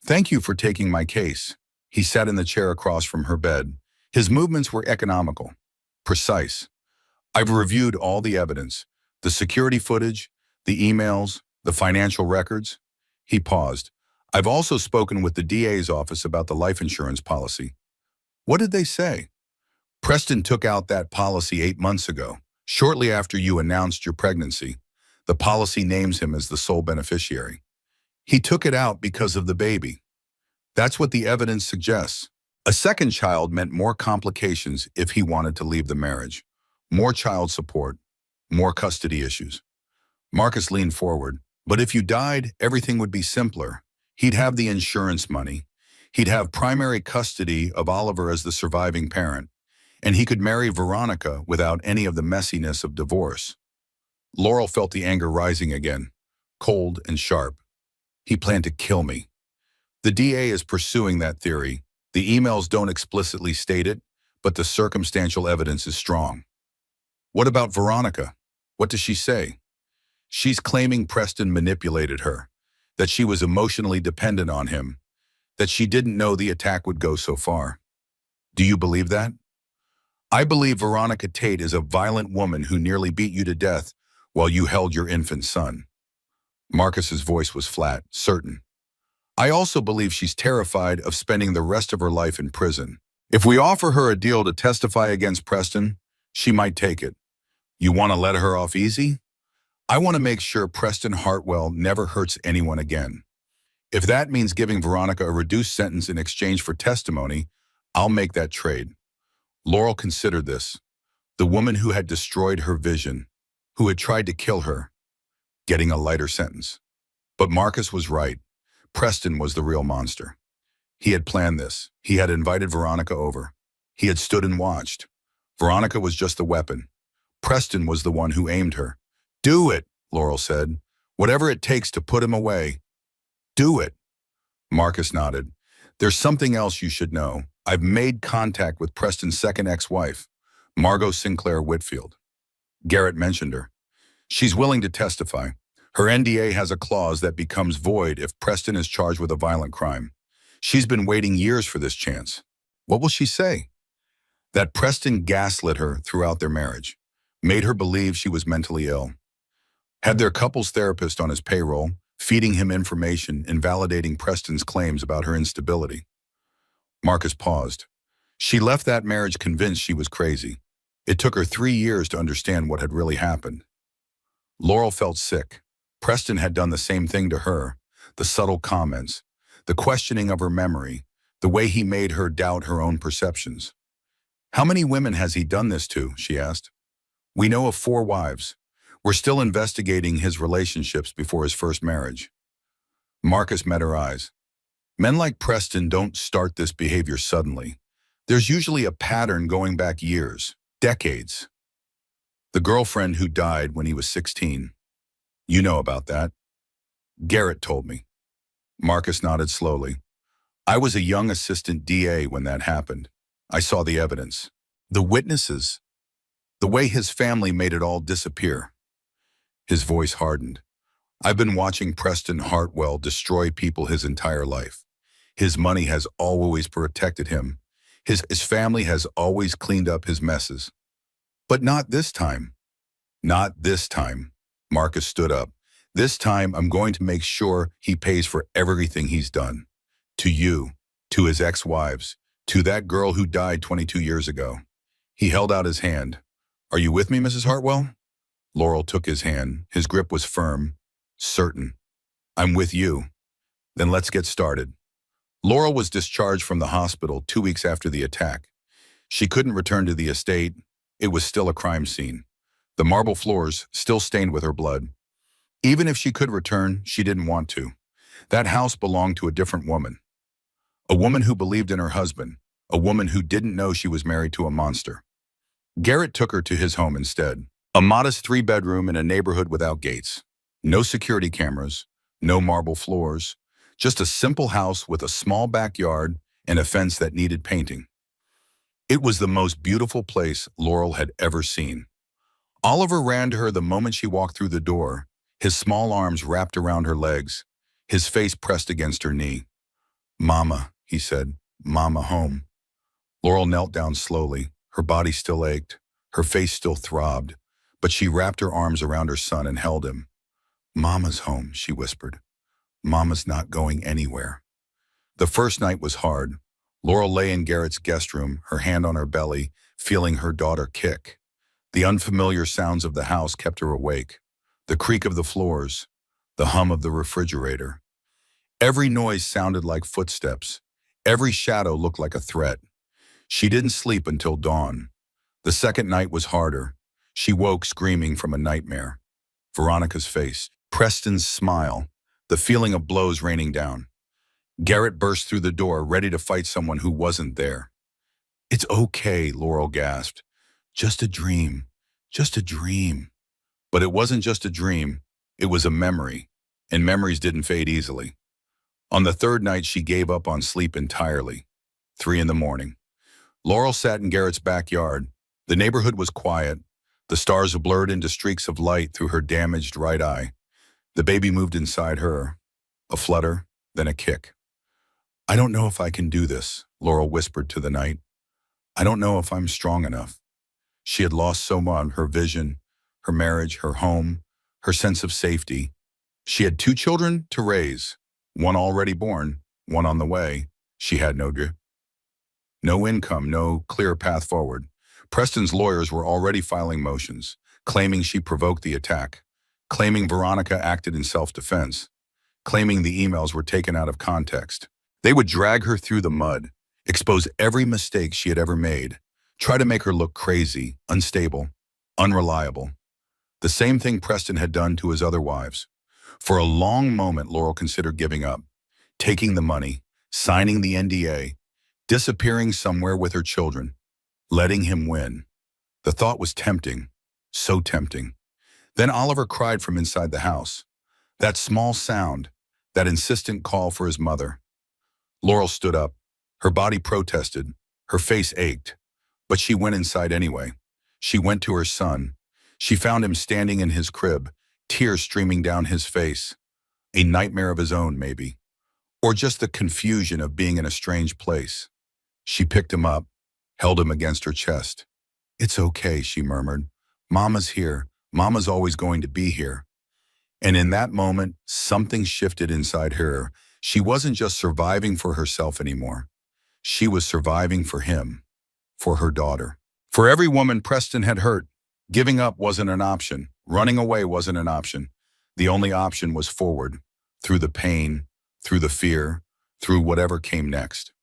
Thank you for taking my case. He sat in the chair across from her bed. His movements were economical, precise. I've reviewed all the evidence, the security footage, the emails, the financial records. He paused. I've also spoken with the DA's office about the life insurance policy. What did they say? Preston took out that policy 8 months ago, shortly after you announced your pregnancy. The policy names him as the sole beneficiary. He took it out because of the baby. That's what the evidence suggests. A second child meant more complications if he wanted to leave the marriage. More child support, more custody issues. Marcus leaned forward. But if you died, everything would be simpler. He'd have the insurance money. He'd have primary custody of Oliver as the surviving parent. And he could marry Veronica without any of the messiness of divorce. Laurel felt the anger rising again, cold and sharp. He planned to kill me. The DA is pursuing that theory. The emails don't explicitly state it, but the circumstantial evidence is strong. What about Veronica? What does she say? She's claiming Preston manipulated her, that she was emotionally dependent on him, that she didn't know the attack would go so far. Do you believe that? I believe Veronica Tate is a violent woman who nearly beat you to death while you held your infant son. Marcus's voice was flat, certain. I also believe she's terrified of spending the rest of her life in prison. If we offer her a deal to testify against Preston, she might take it. You want to let her off easy? I want to make sure Preston Hartwell never hurts anyone again. If that means giving Veronica a reduced sentence in exchange for testimony, I'll make that trade. Laurel considered this. The woman who had destroyed her vision, who had tried to kill her, getting a lighter sentence. But Marcus was right. Preston was the real monster. He had planned this. He had invited Veronica over. He had stood and watched. Veronica was just the weapon. Preston was the one who aimed her. Do it, Laurel said. Whatever it takes to put him away. Do it. Marcus nodded. There's something else you should know. I've made contact with Preston's second ex-wife, Margot Sinclair Whitfield. Garrett mentioned her. She's willing to testify. Her NDA has a clause that becomes void if Preston is charged with a violent crime. She's been waiting years for this chance. What will she say? That Preston gaslit her throughout their marriage, made her believe she was mentally ill. Had their couples therapist on his payroll, feeding him information and validating Preston's claims about her instability. Marcus paused. She left that marriage convinced she was crazy. It took her 3 years to understand what had really happened. Laurel felt sick. Preston had done the same thing to her. The subtle comments, the questioning of her memory, the way he made her doubt her own perceptions. How many women has he done this to? She asked. We know of 4 wives. We're still investigating his relationships before his first marriage. Marcus met her eyes. Men like Preston don't start this behavior suddenly. There's usually a pattern going back years, decades. The girlfriend who died when he was 16. You know about that. Garrett told me. Marcus nodded slowly. I was a young assistant DA when that happened. I saw the evidence. The witnesses. The way his family made it all disappear. His voice hardened. I've been watching Preston Hartwell destroy people his entire life. His money has always protected him. His family has always cleaned up his messes. But not this time. Not this time. Marcus stood up. This time I'm going to make sure he pays for everything he's done. To you, to his ex-wives, to that girl who died 22 years ago. He held out his hand. Are you with me, Mrs. Hartwell? Laurel took his hand. His grip was firm, certain. I'm with you. Then let's get started. Laurel was discharged from the hospital 2 weeks after the attack. She couldn't return to the estate. It was still a crime scene. The marble floors still stained with her blood. Even if she could return, she didn't want to. That house belonged to a different woman. A woman who believed in her husband. A woman who didn't know she was married to a monster. Garrett took her to his home instead. A modest 3-bedroom in a neighborhood without gates. No security cameras, no marble floors, just a simple house with a small backyard and a fence that needed painting. It was the most beautiful place Laurel had ever seen. Oliver ran to her the moment she walked through the door, his small arms wrapped around her legs, his face pressed against her knee. Mama, he said, Mama home. Laurel knelt down slowly. Her body still ached, her face still throbbed, but she wrapped her arms around her son and held him. Mama's home, she whispered. Mama's not going anywhere. The first night was hard. Laurel lay in Garrett's guest room, her hand on her belly, feeling her daughter kick. The unfamiliar sounds of the house kept her awake. The creak of the floors, the hum of the refrigerator. Every noise sounded like footsteps. Every shadow looked like a threat. She didn't sleep until dawn. The second night was harder. She woke screaming from a nightmare. Veronica's face, Preston's smile, the feeling of blows raining down. Garrett burst through the door, ready to fight someone who wasn't there. It's okay, Laurel gasped. Just a dream. Just a dream. But it wasn't just a dream. It was a memory. And memories didn't fade easily. On the third night, she gave up on sleep entirely. 3 a.m. Laurel sat in Garrett's backyard. The neighborhood was quiet. The stars blurred into streaks of light through her damaged right eye. The baby moved inside her. A flutter, then a kick. I don't know if I can do this, Laurel whispered to the night. I don't know if I'm strong enough. She had lost so much, her vision, her marriage, her home, her sense of safety. She had 2 children to raise, one already born, one on the way. She had no income, no clear path forward. Preston's lawyers were already filing motions, claiming she provoked the attack, claiming Veronica acted in self-defense, claiming the emails were taken out of context. They would drag her through the mud, expose every mistake she had ever made, try to make her look crazy, unstable, unreliable. The same thing Preston had done to his other wives. For a long moment, Laurel considered giving up, taking the money, signing the NDA, disappearing somewhere with her children, letting him win. The thought was tempting, so tempting. Then Oliver cried from inside the house. That small sound, that insistent call for his mother. Laurel stood up. Her body protested. Her face ached. But she went inside anyway. She went to her son. She found him standing in his crib, tears streaming down his face. A nightmare of his own, maybe. Or just the confusion of being in a strange place. She picked him up, held him against her chest. It's okay, she murmured. Mama's here. Mama's always going to be here. And in that moment, something shifted inside her. She wasn't just surviving for herself anymore. She was surviving for him, for her daughter. For every woman Preston had hurt, giving up wasn't an option. Running away wasn't an option. The only option was forward, through the pain, through the fear, through whatever came next.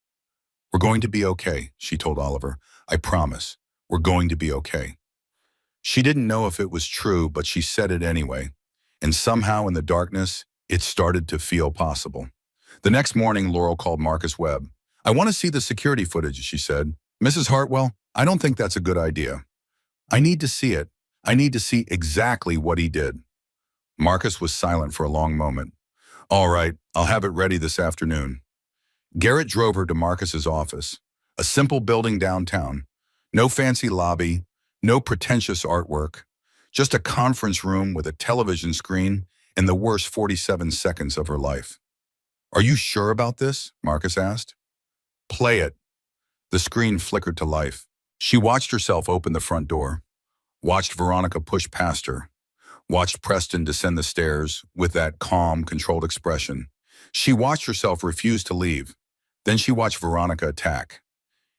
We're going to be okay, she told Oliver. I promise, we're going to be okay." She didn't know if it was true, but she said it anyway. And somehow in the darkness, it started to feel possible. The next morning, Laurel called Marcus Webb. "I want to see the security footage," she said. "Mrs. Hartwell, I don't think that's a good idea. I need to see it. I need to see exactly what he did." Marcus was silent for a long moment. "All right, I'll have it ready this afternoon." Garrett drove her to Marcus's office, a simple building downtown. No fancy lobby, no pretentious artwork, just a conference room with a television screen and the worst 47 seconds of her life. "Are you sure about this?" Marcus asked. "Play it." The screen flickered to life. She watched herself open the front door, watched Veronica push past her, watched Preston descend the stairs with that calm, controlled expression. She watched herself refuse to leave. Then she watched Veronica attack.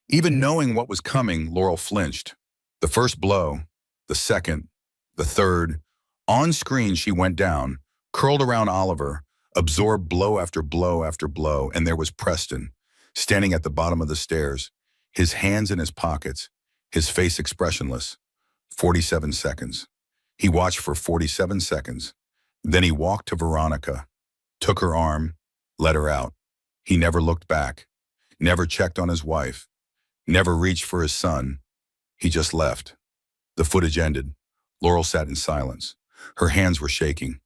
Even knowing what was coming, Laurel flinched. The first blow, the second, the third. On screen, she went down, curled around Oliver, absorbed blow after blow after blow, and there was Preston, standing at the bottom of the stairs, his hands in his pockets, his face expressionless. 47 seconds. He watched for 47 seconds. Then he walked to Veronica, took her arm, let her out. He never looked back, never checked on his wife, never reached for his son. He just left. The footage ended. Laurel sat in silence. Her hands were shaking.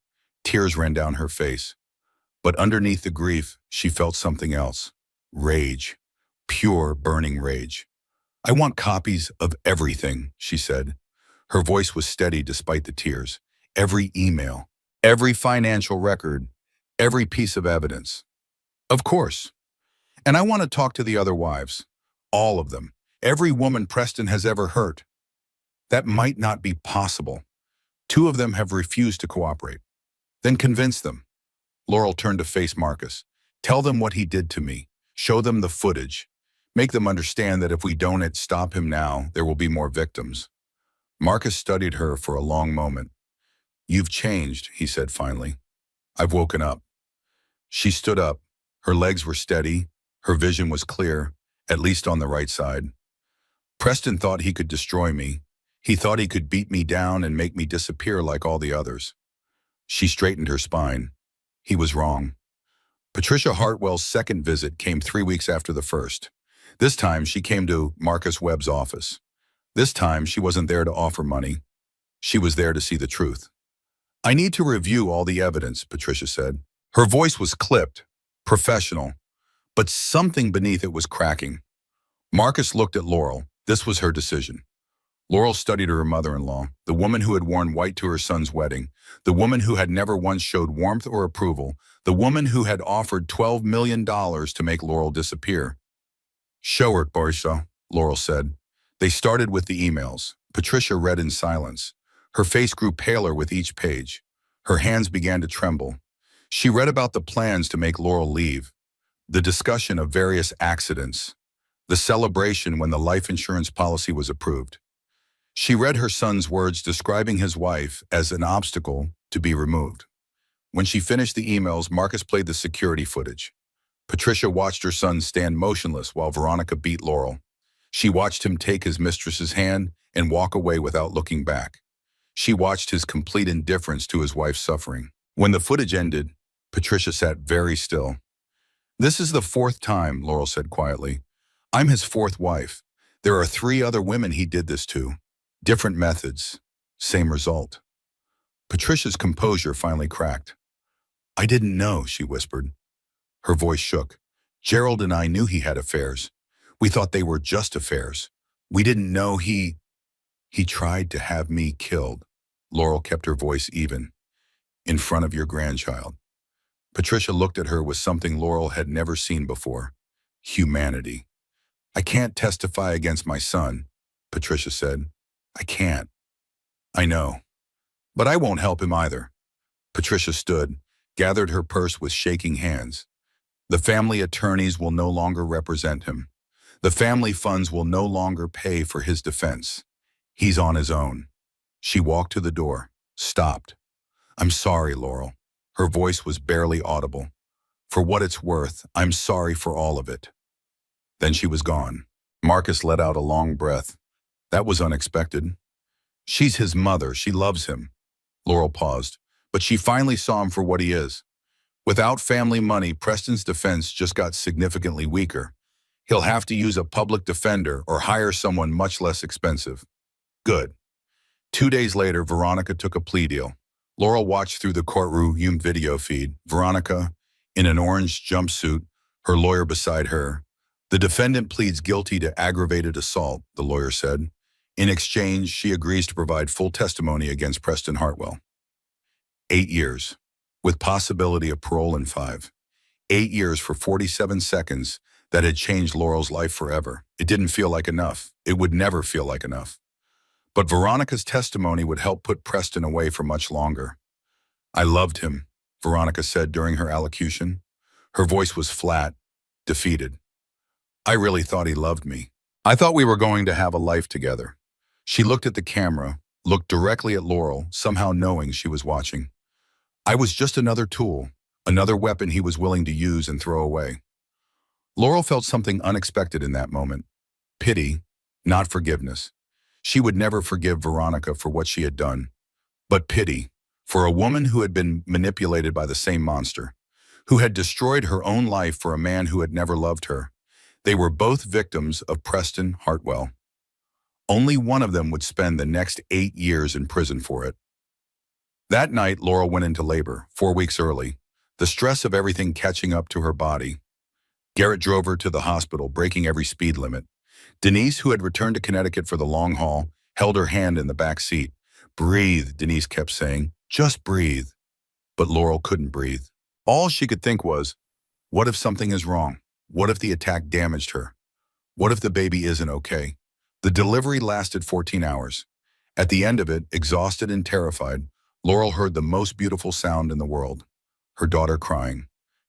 Tears ran down her face. But underneath the grief, she felt something else. Rage. Pure, burning rage. "I want copies of everything," she said. Her voice was steady despite the tears. "Every email, every financial record, every piece of evidence." "Of course. And I want to talk to the other wives. All of them. Every woman Preston has ever hurt." "That might not be possible. 2 of them have refused to cooperate." "Then convince them." Laurel turned to face Marcus. "Tell them what he did to me. Show them the footage. Make them understand that if we don't stop him now, there will be more victims." Marcus studied her for a long moment. "You've changed," he said finally. "I've woken up." She stood up. Her legs were steady. Her vision was clear, at least on the right side. "Preston thought he could destroy me. He thought he could beat me down and make me disappear like all the others." She straightened her spine. He was wrong. Patricia Hartwell's second visit came 3 weeks after the first. This time she came to Marcus Webb's office. This time she wasn't there to offer money. She was there to see the truth. "I need to review all the evidence," Patricia said. Her voice was clipped, professional, but something beneath it was cracking. Marcus looked at Laurel. This was her decision. Laurel studied her mother-in-law, the woman who had worn white to her son's wedding, the woman who had never once showed warmth or approval, the woman who had offered $12 million to make Laurel disappear. "Show her, Borisha," Laurel said. They started with the emails. Patricia read in silence. Her face grew paler with each page. Her hands began to tremble. She read about the plans to make Laurel leave, the discussion of various accidents, the celebration when the life insurance policy was approved. She read her son's words describing his wife as an obstacle to be removed. When she finished the emails, Marcus played the security footage. Patricia watched her son stand motionless while Veronica beat Laurel. She watched him take his mistress's hand and walk away without looking back. She watched his complete indifference to his wife's suffering. When the footage ended, Patricia sat very still. "This is the 4th time," Laurel said quietly. "I'm his 4th wife. There are 3 other women he did this to. Different methods, same result." Patricia's composure finally cracked. "I didn't know," she whispered. Her voice shook. "Gerald and I knew he had affairs. We thought they were just affairs. We didn't know he tried to have me killed." Laurel kept her voice even. "In front of your grandchild." Patricia looked at her with something Laurel had never seen before. Humanity. "I can't testify against my son," Patricia said. "I can't." "I know. But I won't help him either." Patricia stood, gathered her purse with shaking hands. "The family attorneys will no longer represent him. The family funds will no longer pay for his defense. He's on his own." She walked to the door, stopped. "I'm sorry, Laurel." Her voice was barely audible. "For what it's worth, I'm sorry for all of it." Then she was gone. Marcus let out a long breath. That was unexpected. She's his mother. She loves him. Laurel paused, but she finally saw him for what he is. Without family money, Preston's defense just got significantly weaker. He'll have to use a public defender or hire someone much less expensive. Good. 2 days later, Veronica took a plea deal. Laurel watched through the courtroom video feed. Veronica, in an orange jumpsuit, her lawyer beside her. The defendant pleads guilty to aggravated assault, the lawyer said. In exchange, she agrees to provide full testimony against Preston Hartwell. 8 years, with possibility of parole in 5. 8 years for 47 seconds that had changed Laurel's life forever. It didn't feel like enough. It would never feel like enough. But Veronica's testimony would help put Preston away for much longer. I loved him, Veronica said during her allocution. Her voice was flat, defeated. I really thought he loved me. I thought we were going to have a life together. She looked at the camera, looked directly at Laurel, somehow knowing she was watching. I was just another tool, another weapon he was willing to use and throw away. Laurel felt something unexpected in that moment. Pity, not forgiveness. She would never forgive Veronica for what she had done. But pity, for a woman who had been manipulated by the same monster, who had destroyed her own life for a man who had never loved her. They were both victims of Preston Hartwell. Only one of them would spend the next 8 years in prison for it. That night, Laurel went into labor, 4 weeks early, the stress of everything catching up to her body. Garrett drove her to the hospital, breaking every speed limit. Denise, who had returned to Connecticut for the long haul, held her hand in the back seat. Breathe, Denise kept saying. Just breathe. But Laurel couldn't breathe. All she could think was, what if something is wrong? What if the attack damaged her? What if the baby isn't okay? The delivery lasted 14 hours. At the end of it, exhausted and terrified, Laurel heard the most beautiful sound in the world. Her daughter crying.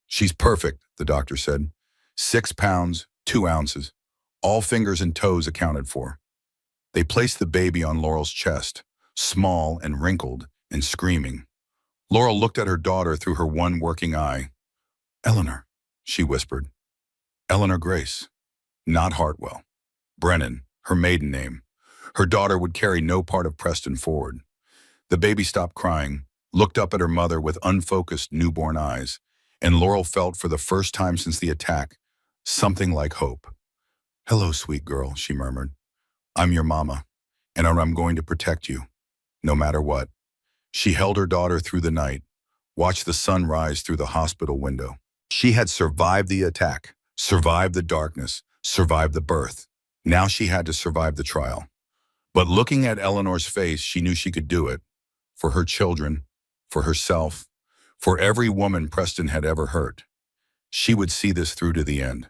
She's perfect, the doctor said. 6 pounds, 2 ounces. All fingers and toes accounted for. They placed the baby on Laurel's chest, small and wrinkled and screaming. Laurel looked at her daughter through her one working eye. Eleanor, she whispered. Eleanor Grace, not Hartwell. Brennan, her maiden name. Her daughter would carry no part of Preston forward. The baby stopped crying, looked up at her mother with unfocused newborn eyes, and Laurel felt for the first time since the attack, something like hope. Hello, sweet girl, she murmured. I'm your mama, and I'm going to protect you, no matter what. She held her daughter through the night, watched the sun rise through the hospital window. She had survived the attack, survived the darkness, survived the birth. Now she had to survive the trial. But looking at Eleanor's face, she knew she could do it. For her children, for herself, for every woman Preston had ever hurt. She would see this through to the end.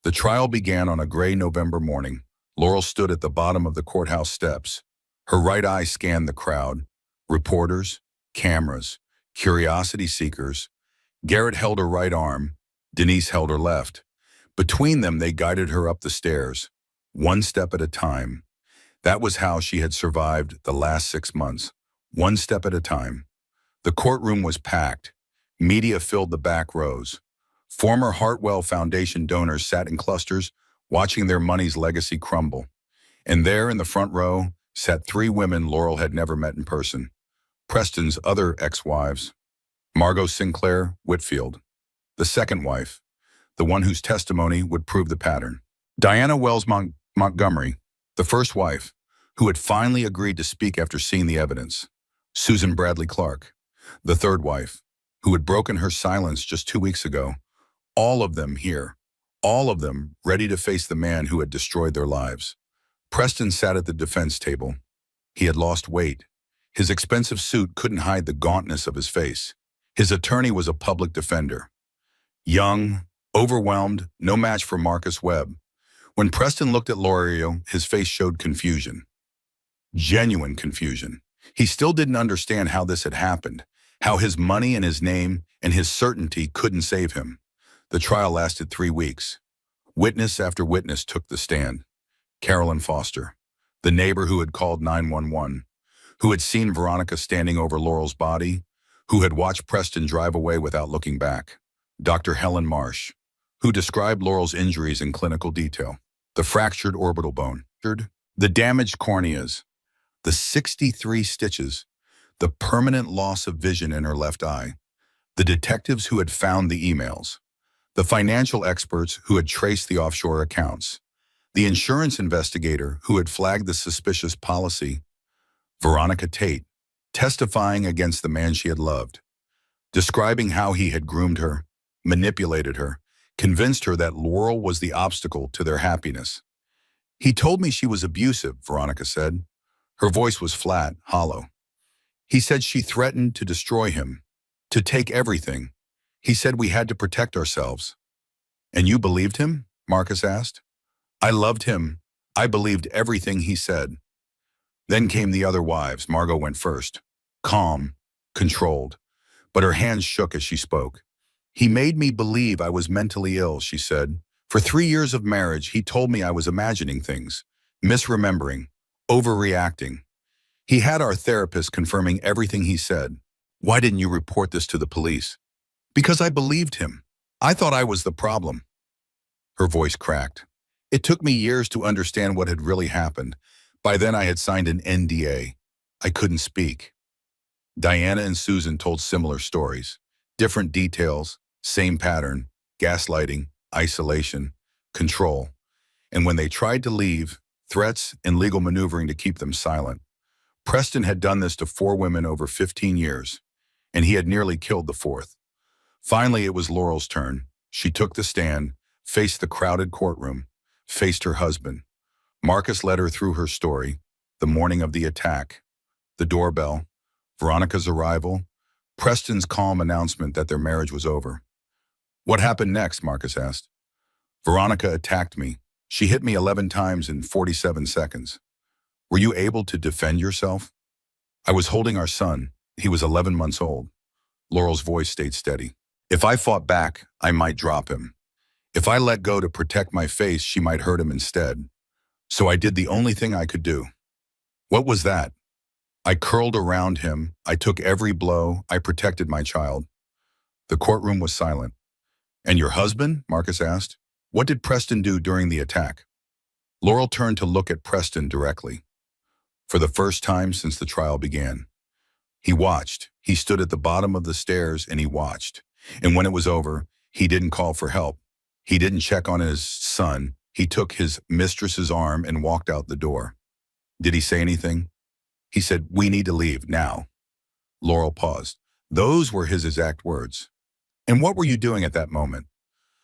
The trial began on a gray November morning. Laurel stood at the bottom of the courthouse steps. Her right eye scanned the crowd. Reporters, cameras, curiosity seekers. Garrett held her right arm. Denise held her left. Between them, they guided her up the stairs, one step at a time. That was how she had survived the last 6 months, one step at a time. The courtroom was packed. Media filled the back rows. Former Hartwell Foundation donors sat in clusters, watching their money's legacy crumble. And there in the front row sat 3 women Laurel had never met in person. Preston's other ex-wives, Margot Sinclair Whitfield, the second wife, the one whose testimony would prove the pattern. Diana Wells Montgomery, the first wife, who had finally agreed to speak after seeing the evidence. Susan Bradley Clark, the third wife, who had broken her silence just 2 weeks ago. All of them here, all of them ready to face the man who had destroyed their lives. Preston sat at the defense table. He had lost weight. His expensive suit couldn't hide the gauntness of his face. His attorney was a public defender. Young, overwhelmed, no match for Marcus Webb. When Preston looked at Laurel, his face showed confusion. Genuine confusion. He still didn't understand how this had happened, how his money and his name and his certainty couldn't save him. The trial lasted 3 weeks. Witness after witness took the stand. Carolyn Foster, the neighbor who had called 911, who had seen Veronica standing over Laurel's body, who had watched Preston drive away without looking back. Dr. Helen Marsh, who described Laurel's injuries in clinical detail. the fractured orbital bone, the damaged corneas, the 63 stitches, the permanent loss of vision in her left eye, the detectives who had found the emails, the financial experts who had traced the offshore accounts, the insurance investigator who had flagged the suspicious policy, Veronica Tate, testifying against the man she had loved, describing how he had groomed her, manipulated her, convinced her that Laurel was the obstacle to their happiness. He told me she was abusive, Veronica said. Her voice was flat, hollow. He said she threatened to destroy him, to take everything. He said we had to protect ourselves. And you believed him? Marcus asked. I loved him. I believed everything he said. Then came the other wives. Margot went first. Calm, controlled, but her hands shook as she spoke. He made me believe I was mentally ill, she said. For 3 years of marriage, he told me I was imagining things, misremembering, overreacting. He had our therapist confirming everything he said. Why didn't you report this to the police? Because I believed him. I thought I was the problem. Her voice cracked. It took me years to understand what had really happened. By then I had signed an NDA. I couldn't speak. Diana and Susan told similar stories. Different details, same pattern, gaslighting, isolation, control. And when they tried to leave, threats and legal maneuvering to keep them silent. Preston had done this to 4 women over 15 years, and he had nearly killed the 4th. Finally, it was Laurel's turn. She took the stand, faced the crowded courtroom, faced her husband. Marcus led her through her story, the morning of the attack, the doorbell, Veronica's arrival, Preston's calm announcement that their marriage was over. What happened next? Marcus asked. Veronica attacked me. She hit me 11 times in 47 seconds. Were you able to defend yourself? I was holding our son. He was 11 months old. Laurel's voice stayed steady. If I fought back, I might drop him. If I let go to protect my face, she might hurt him instead. So I did the only thing I could do. What was that? I curled around him. I took every blow. I protected my child. The courtroom was silent. And your husband? Marcus asked. What did Preston do during the attack? Laurel turned to look at Preston directly. For the first time since the trial began. He watched. He stood at the bottom of the stairs and he watched. And when it was over, he didn't call for help. He didn't check on his son. He took his mistress's arm and walked out the door. Did he say anything? He said, "We need to leave now." Laurel paused. Those were his exact words. And what were you doing at that moment?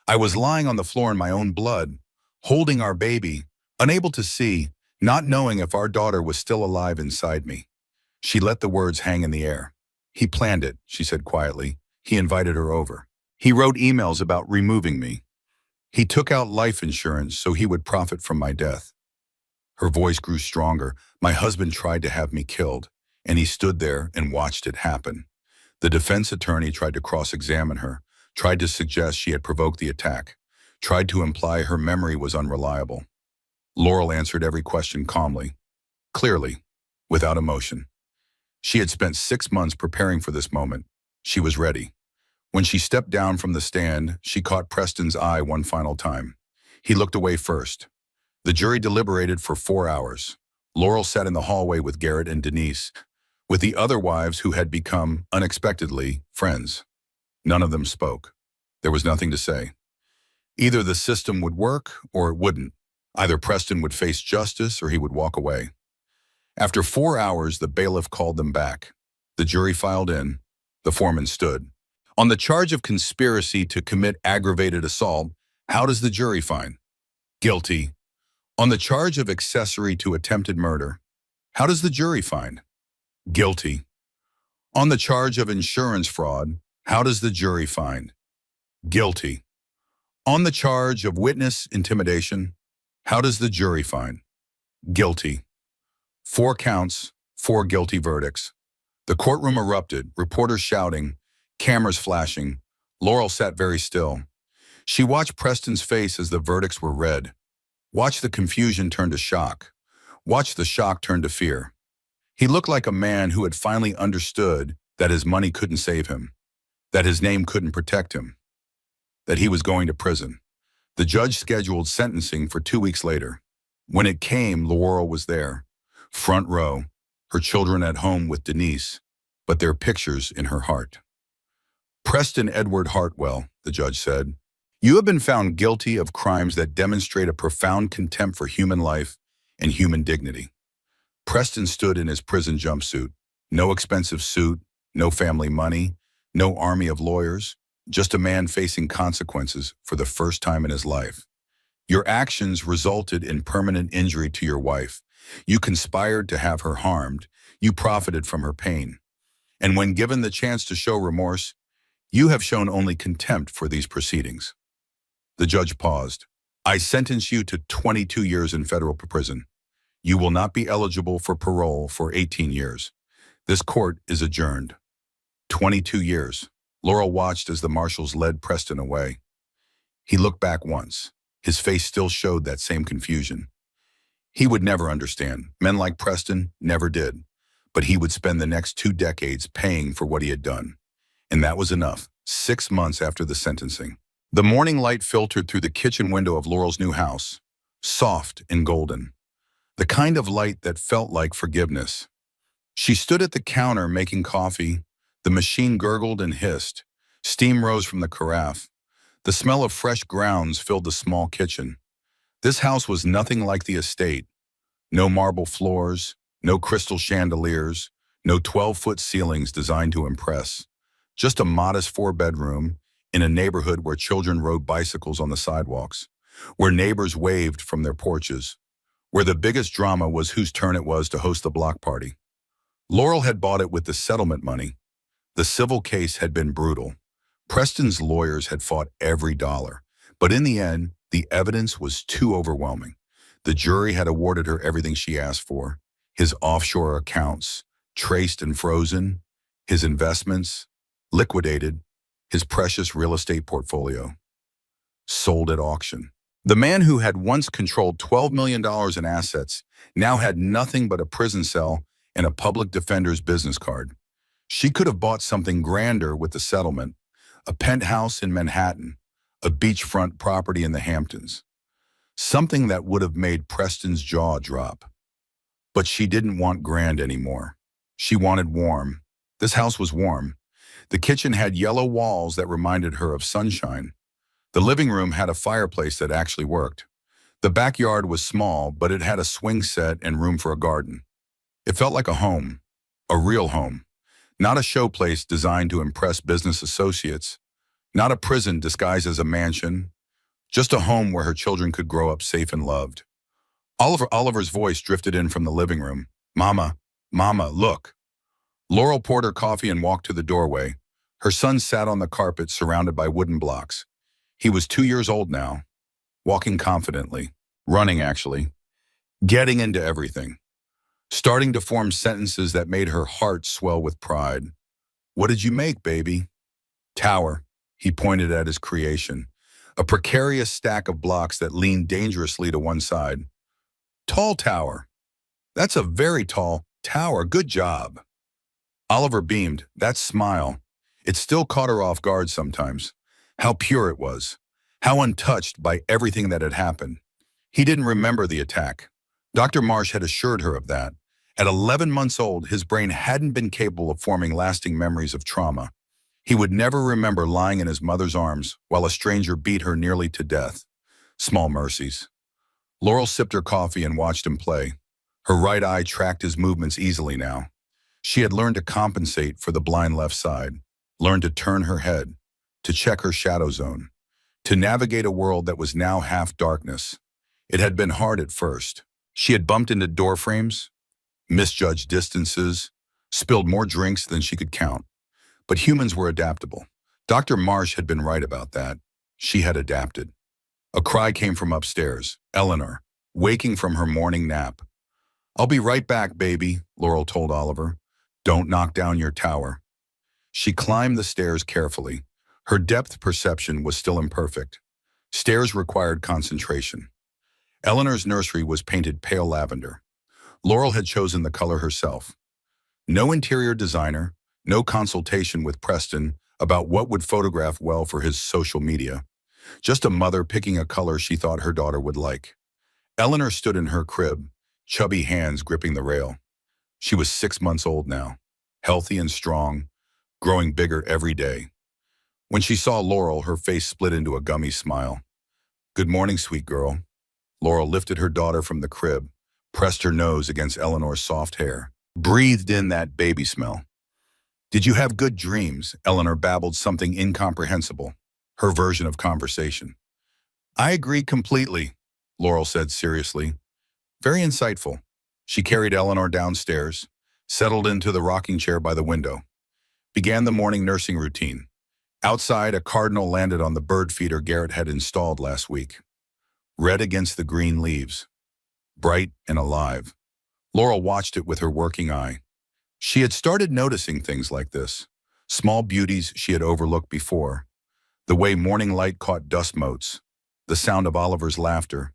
I was lying on the floor in my own blood, holding our baby, unable to see, not knowing if our daughter was still alive inside me. She let the words hang in the air. He planned it, she said quietly. He invited her over. He wrote emails about removing me. He took out life insurance so he would profit from my death. Her voice grew stronger. My husband tried to have me killed, and he stood there and watched it happen. The defense attorney tried to cross-examine her, tried to suggest she had provoked the attack, tried to imply her memory was unreliable. Laurel answered every question calmly, clearly, without emotion. She had spent 6 months preparing for this moment. She was ready. When she stepped down from the stand, she caught Preston's eye one final time. He looked away first. The jury deliberated for 4 hours. Laurel sat in the hallway with Garrett and Denise, with the other wives who had become, unexpectedly, friends. None of them spoke. There was nothing to say. Either the system would work or it wouldn't. Either Preston would face justice or he would walk away. After 4 hours, the bailiff called them back. The jury filed in. The foreman stood. On the charge of conspiracy to commit aggravated assault, how does the jury find? Guilty. On the charge of accessory to attempted murder, how does the jury find? Guilty. On the charge of insurance fraud, how does the jury find? Guilty. On the charge of witness intimidation, how does the jury find? Guilty. 4 counts, 4 guilty verdicts. The courtroom erupted, reporters shouting, cameras flashing. Laurel sat very still. She watched Preston's face as the verdicts were read. Watched the confusion turn to shock. Watched the shock turn to fear. He looked like a man who had finally understood that his money couldn't save him, that his name couldn't protect him, that he was going to prison, The judge scheduled sentencing for 2 weeks later. When it came, Laurel was there, front row, her children at home with Denise, but their pictures in her heart. Preston Edward Hartwell, the judge said, you have been found guilty of crimes that demonstrate a profound contempt for human life and human dignity. Preston stood in his prison jumpsuit. No expensive suit, no family money, no army of lawyers, just a man facing consequences for the first time in his life. Your actions resulted in permanent injury to your wife. You conspired to have her harmed. You profited from her pain. And when given the chance to show remorse, you have shown only contempt for these proceedings. The judge paused. I sentence you to 22 years in federal prison. You will not be eligible for parole for 18 years. This court is adjourned. 22 years. Laurel watched as the marshals led Preston away. He looked back once. His face still showed that same confusion. He would never understand. Men like Preston never did. But he would spend the next 2 decades paying for what he had done. And that was enough. 6 months after the sentencing. The morning light filtered through the kitchen window of Laurel's new house, soft and golden. The kind of light that felt like forgiveness. She stood at the counter making coffee. The machine gurgled and hissed. Steam rose from the carafe. The smell of fresh grounds filled the small kitchen. This house was nothing like the estate. No marble floors, no crystal chandeliers, no 12-foot ceilings designed to impress. Just a modest 4-bedroom in a neighborhood where children rode bicycles on the sidewalks, where neighbors waved from their porches, where the biggest drama was whose turn it was to host the block party. Laurel had bought it with the settlement money. The civil case had been brutal. Preston's lawyers had fought every dollar, but in the end, the evidence was too overwhelming. The jury had awarded her everything she asked for: his offshore accounts, traced and frozen, his investments, liquidated, his precious real estate portfolio, sold at auction. The man who had once controlled $12 million in assets now had nothing but a prison cell and a public defender's business card. She could have bought something grander with the settlement: a penthouse in Manhattan, a beachfront property in the Hamptons. Something that would have made Preston's jaw drop. But she didn't want grand anymore. She wanted warm. This house was warm. The kitchen had yellow walls that reminded her of sunshine. The living room had a fireplace that actually worked. The backyard was small, but it had a swing set and room for a garden. It felt like a home, a real home, not a showplace designed to impress business associates, not a prison disguised as a mansion, just a home where her children could grow up safe and loved. Oliver's voice drifted in from the living room. Mama, look. Laurel poured her coffee and walked to the doorway. Her son sat on the carpet surrounded by wooden blocks. He was 2 years old now, walking confidently, running actually, getting into everything, starting to form sentences that made her heart swell with pride. What did you make, baby? Tower, he pointed at his creation, a precarious stack of blocks that leaned dangerously to one side. Tall tower. That's a very tall tower. Good job. Oliver beamed. That smile. It still caught her off guard sometimes. How pure it was. How untouched by everything that had happened. He didn't remember the attack. Dr. Marsh had assured her of that. At 11 months old, his brain hadn't been capable of forming lasting memories of trauma. He would never remember lying in his mother's arms while a stranger beat her nearly to death. Small mercies. Laurel sipped her coffee and watched him play. Her right eye tracked his movements easily now. She had learned to compensate for the blind left side, learned to turn her head, to check her shadow zone, to navigate a world that was now half darkness. It had been hard at first. She had bumped into door frames, misjudged distances, spilled more drinks than she could count. But humans were adaptable. Dr. Marsh had been right about that. She had adapted. A cry came from upstairs. Eleanor, waking from her morning nap. I'll be right back, baby, Laurel told Oliver. Don't knock down your tower. She climbed the stairs carefully. Her depth perception was still imperfect. Stairs required concentration. Eleanor's nursery was painted pale lavender. Laurel had chosen the color herself. No interior designer, no consultation with Preston about what would photograph well for his social media. Just a mother picking a color she thought her daughter would like. Eleanor stood in her crib, chubby hands gripping the rail. She was 6 months old now, healthy and strong, growing bigger every day. When she saw Laurel, her face split into a gummy smile. "Good morning, sweet girl." Laurel lifted her daughter from the crib, pressed her nose against Eleanor's soft hair, breathed in that baby smell. "Did you have good dreams?" Eleanor babbled something incomprehensible, her version of conversation. "I agree completely," Laurel said seriously. "Very insightful." She carried Eleanor downstairs, settled into the rocking chair by the window, began the morning nursing routine. Outside, a cardinal landed on the bird feeder Garrett had installed last week. Red against the green leaves, bright and alive. Laurel watched it with her working eye. She had started noticing things like this, small beauties she had overlooked before. The way morning light caught dust motes, the sound of Oliver's laughter,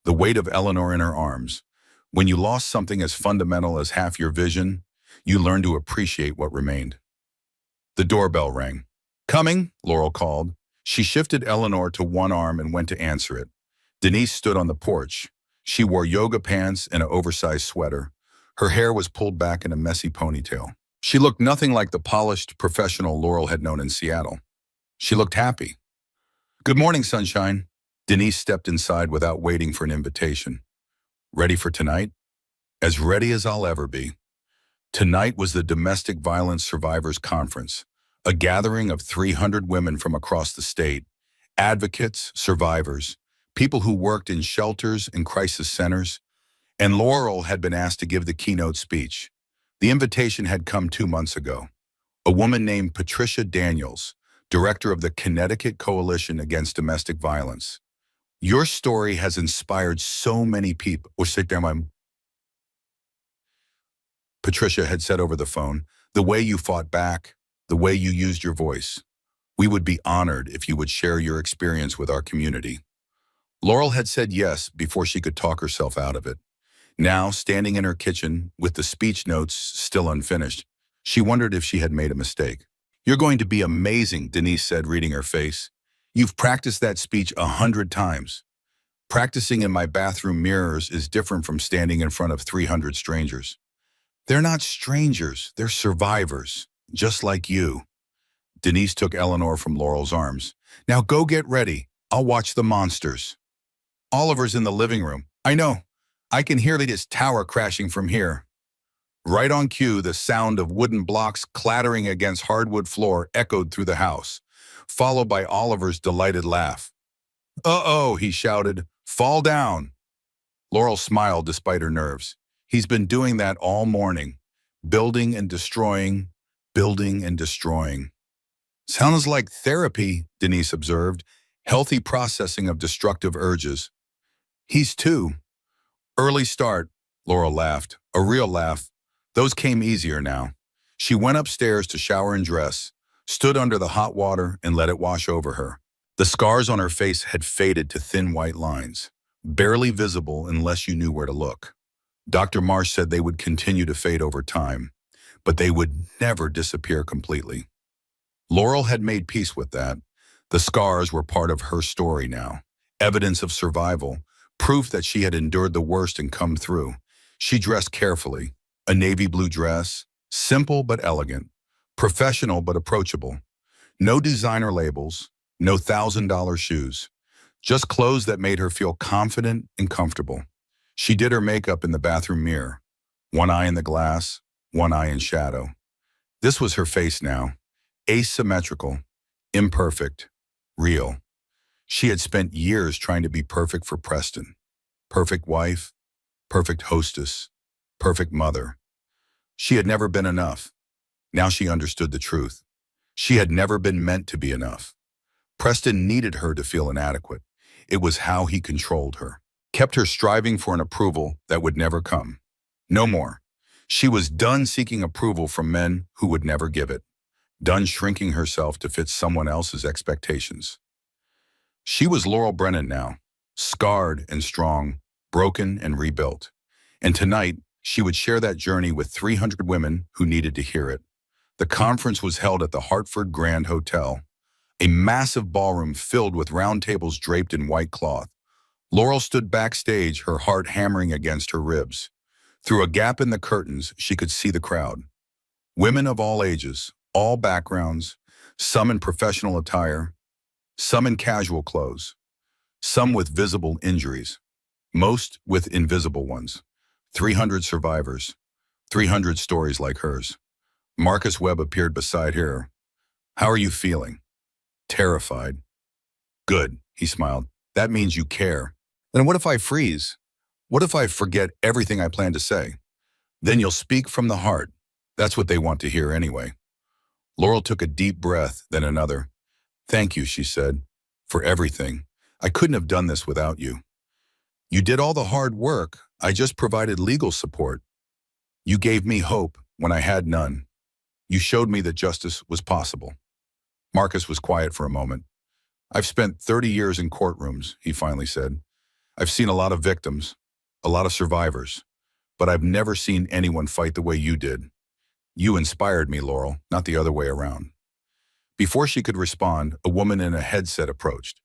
the weight of Eleanor in her arms. When you lost something as fundamental as half your vision, you learn to appreciate what remained. The doorbell rang. "Coming," Laurel called. She shifted Eleanor to one arm and went to answer it. Denise stood on the porch. She wore yoga pants and an oversized sweater. Her hair was pulled back in a messy ponytail. She looked nothing like the polished professional Laurel had known in Seattle. She looked happy. "Good morning, sunshine." Denise stepped inside without waiting for an invitation. "Ready for tonight?" "As ready as I'll ever be." Tonight was the Domestic Violence Survivors Conference, a gathering of 300 women from across the state, advocates, survivors, people who worked in shelters and crisis centers, and Laurel had been asked to give the keynote speech. The invitation had come 2 months ago. A woman named Patricia Daniels, director of the Connecticut Coalition Against Domestic Violence. "Your story has inspired so many people." Patricia had said over the phone, "The way you fought back, the way you used your voice. We would be honored if you would share your experience with our community." Laurel had said yes before she could talk herself out of it. Now, standing in her kitchen, with the speech notes still unfinished, she wondered if she had made a mistake. "You're going to be amazing," Denise said, reading her face. "You've practiced that speech 100 times. Practicing in my bathroom mirrors is different from standing in front of 300 strangers. They're not strangers, they're survivors, just like you." Denise took Eleanor from Laurel's arms. "Now go get ready. I'll watch the monsters." "Oliver's in the living room." "I know. I can hear this tower crashing from here." Right on cue, the sound of wooden blocks clattering against hardwood floor echoed through the house, followed by Oliver's delighted laugh. "Uh-oh," he shouted. "Fall down." Laurel smiled despite her nerves. He's been doing that all morning, building and destroying, building and destroying. "Sounds like therapy," Denise observed, "healthy processing of destructive urges." "He's too." "Early start," Laurel laughed, a real laugh. Those came easier now. She went upstairs to shower and dress, stood under the hot water and let it wash over her. The scars on her face had faded to thin white lines, barely visible unless you knew where to look. Dr. Marsh said they would continue to fade over time, but they would never disappear completely. Laurel had made peace with that. The scars were part of her story now, evidence of survival, proof that she had endured the worst and come through. She dressed carefully, a navy blue dress, simple but elegant, professional but approachable. No designer labels, no $1,000 shoes, just clothes that made her feel confident and comfortable. She did her makeup in the bathroom mirror, one eye in the glass, one eye in shadow. This was her face now, asymmetrical, imperfect, real. She had spent years trying to be perfect for Preston. Perfect wife, perfect hostess, perfect mother. She had never been enough. Now she understood the truth. She had never been meant to be enough. Preston needed her to feel inadequate. It was how he controlled her, kept her striving for an approval that would never come. No more. She was done seeking approval from men who would never give it, done shrinking herself to fit someone else's expectations. She was Laurel Brennan now, scarred and strong, broken and rebuilt. And tonight, she would share that journey with 300 women who needed to hear it. The conference was held at the Hartford Grand Hotel, a massive ballroom filled with round tables draped in white cloth. Laurel stood backstage, her heart hammering against her ribs. Through a gap in the curtains, she could see the crowd. Women of all ages, all backgrounds, some in professional attire, some in casual clothes, some with visible injuries, most with invisible ones. 300 survivors, 300 stories like hers. Marcus Webb appeared beside her. "How are you feeling?" "Terrified." "Good," he smiled. "That means you care." "Then what if I freeze? What if I forget everything I plan to say?" "Then you'll speak from the heart. That's what they want to hear anyway." Laurel took a deep breath, then another. "Thank you," she said, "for everything. I couldn't have done this without you. You did all the hard work. I just provided legal support. You gave me hope when I had none. You showed me that justice was possible." Marcus was quiet for a moment. "I've spent 30 years in courtrooms," he finally said. "I've seen a lot of victims, a lot of survivors, but I've never seen anyone fight the way you did. You inspired me, Laurel, not the other way around." Before she could respond, a woman in a headset approached.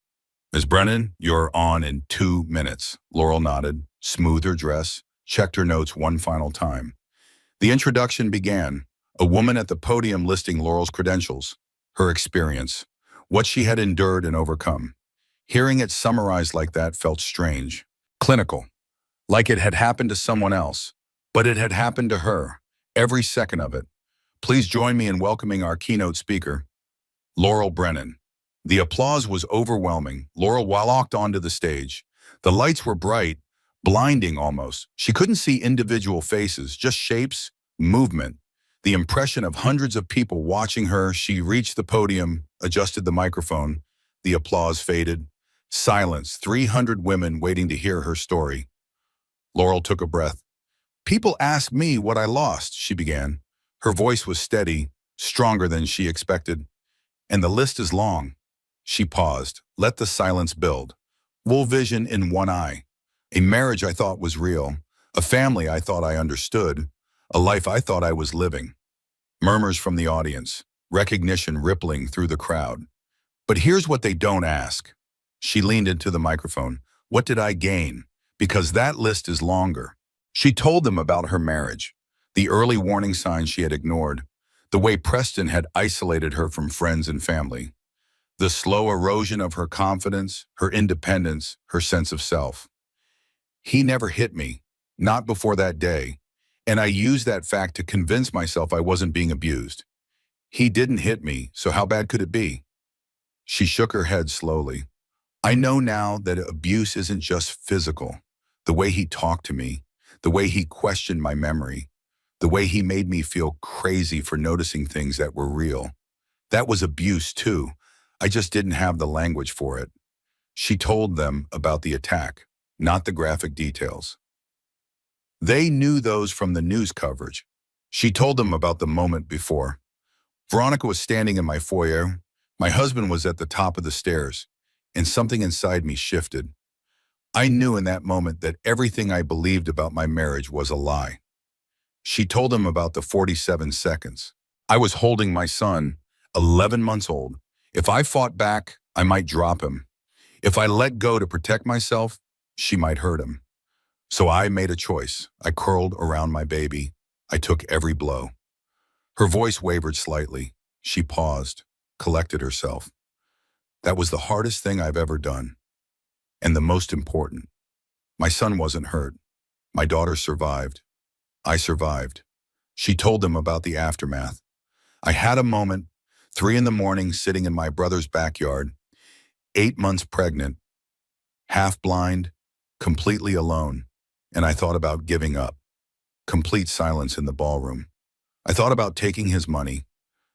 "Ms. Brennan, you're on in 2 minutes." Laurel nodded, smoothed her dress, checked her notes one final time. The introduction began, a woman at the podium listing Laurel's credentials, her experience, what she had endured and overcome. Hearing it summarized like that felt strange, clinical, like it had happened to someone else, but it had happened to her, every second of it. "Please join me in welcoming our keynote speaker, Laurel Brennan." The applause was overwhelming. Laurel walked onto the stage. The lights were bright, blinding almost. She couldn't see individual faces, just shapes, movement. The impression of hundreds of people watching her. She reached the podium, adjusted the microphone. The applause faded. Silence, 300 women waiting to hear her story. Laurel took a breath. "People ask me what I lost," she began. Her voice was steady, stronger than she expected. "And the list is long." She paused, let the silence build. Wool vision in one eye. A marriage I thought was real. A family I thought I understood. A life I thought I was living. Murmurs from the audience. Recognition rippling through the crowd. "But here's what they don't ask." She leaned into the microphone. "What did I gain? Because that list is longer." She told them about her marriage, the early warning signs she had ignored, the way Preston had isolated her from friends and family, the slow erosion of her confidence, her independence, her sense of self. "He never hit me, not before that day, and I used that fact to convince myself I wasn't being abused. He didn't hit me, so how bad could it be?" She shook her head slowly. "I know now that abuse isn't just physical. The way he talked to me, the way he questioned my memory, the way he made me feel crazy for noticing things that were real. That was abuse too. I just didn't have the language for it." She told them about the attack, not the graphic details. They knew those from the news coverage. She told them about the moment before. "Veronica was standing in my foyer. My husband was at the top of the stairs, and something inside me shifted. I knew in that moment that everything I believed about my marriage was a lie." She told them about the 47 seconds. "I was holding my son, 11 months old. If I fought back, I might drop him. If I let go to protect myself, she might hurt him. So I made a choice. I curled around my baby. I took every blow." Her voice wavered slightly. She paused, collected herself. "That was the hardest thing I've ever done. And the most important. My son wasn't hurt. My daughter survived. I survived." She told them about the aftermath. "I had a moment, 3 in the morning, sitting in my brother's backyard, 8 months pregnant, half blind, completely alone, and I thought about giving up." Complete silence in the ballroom. "I thought about taking his money,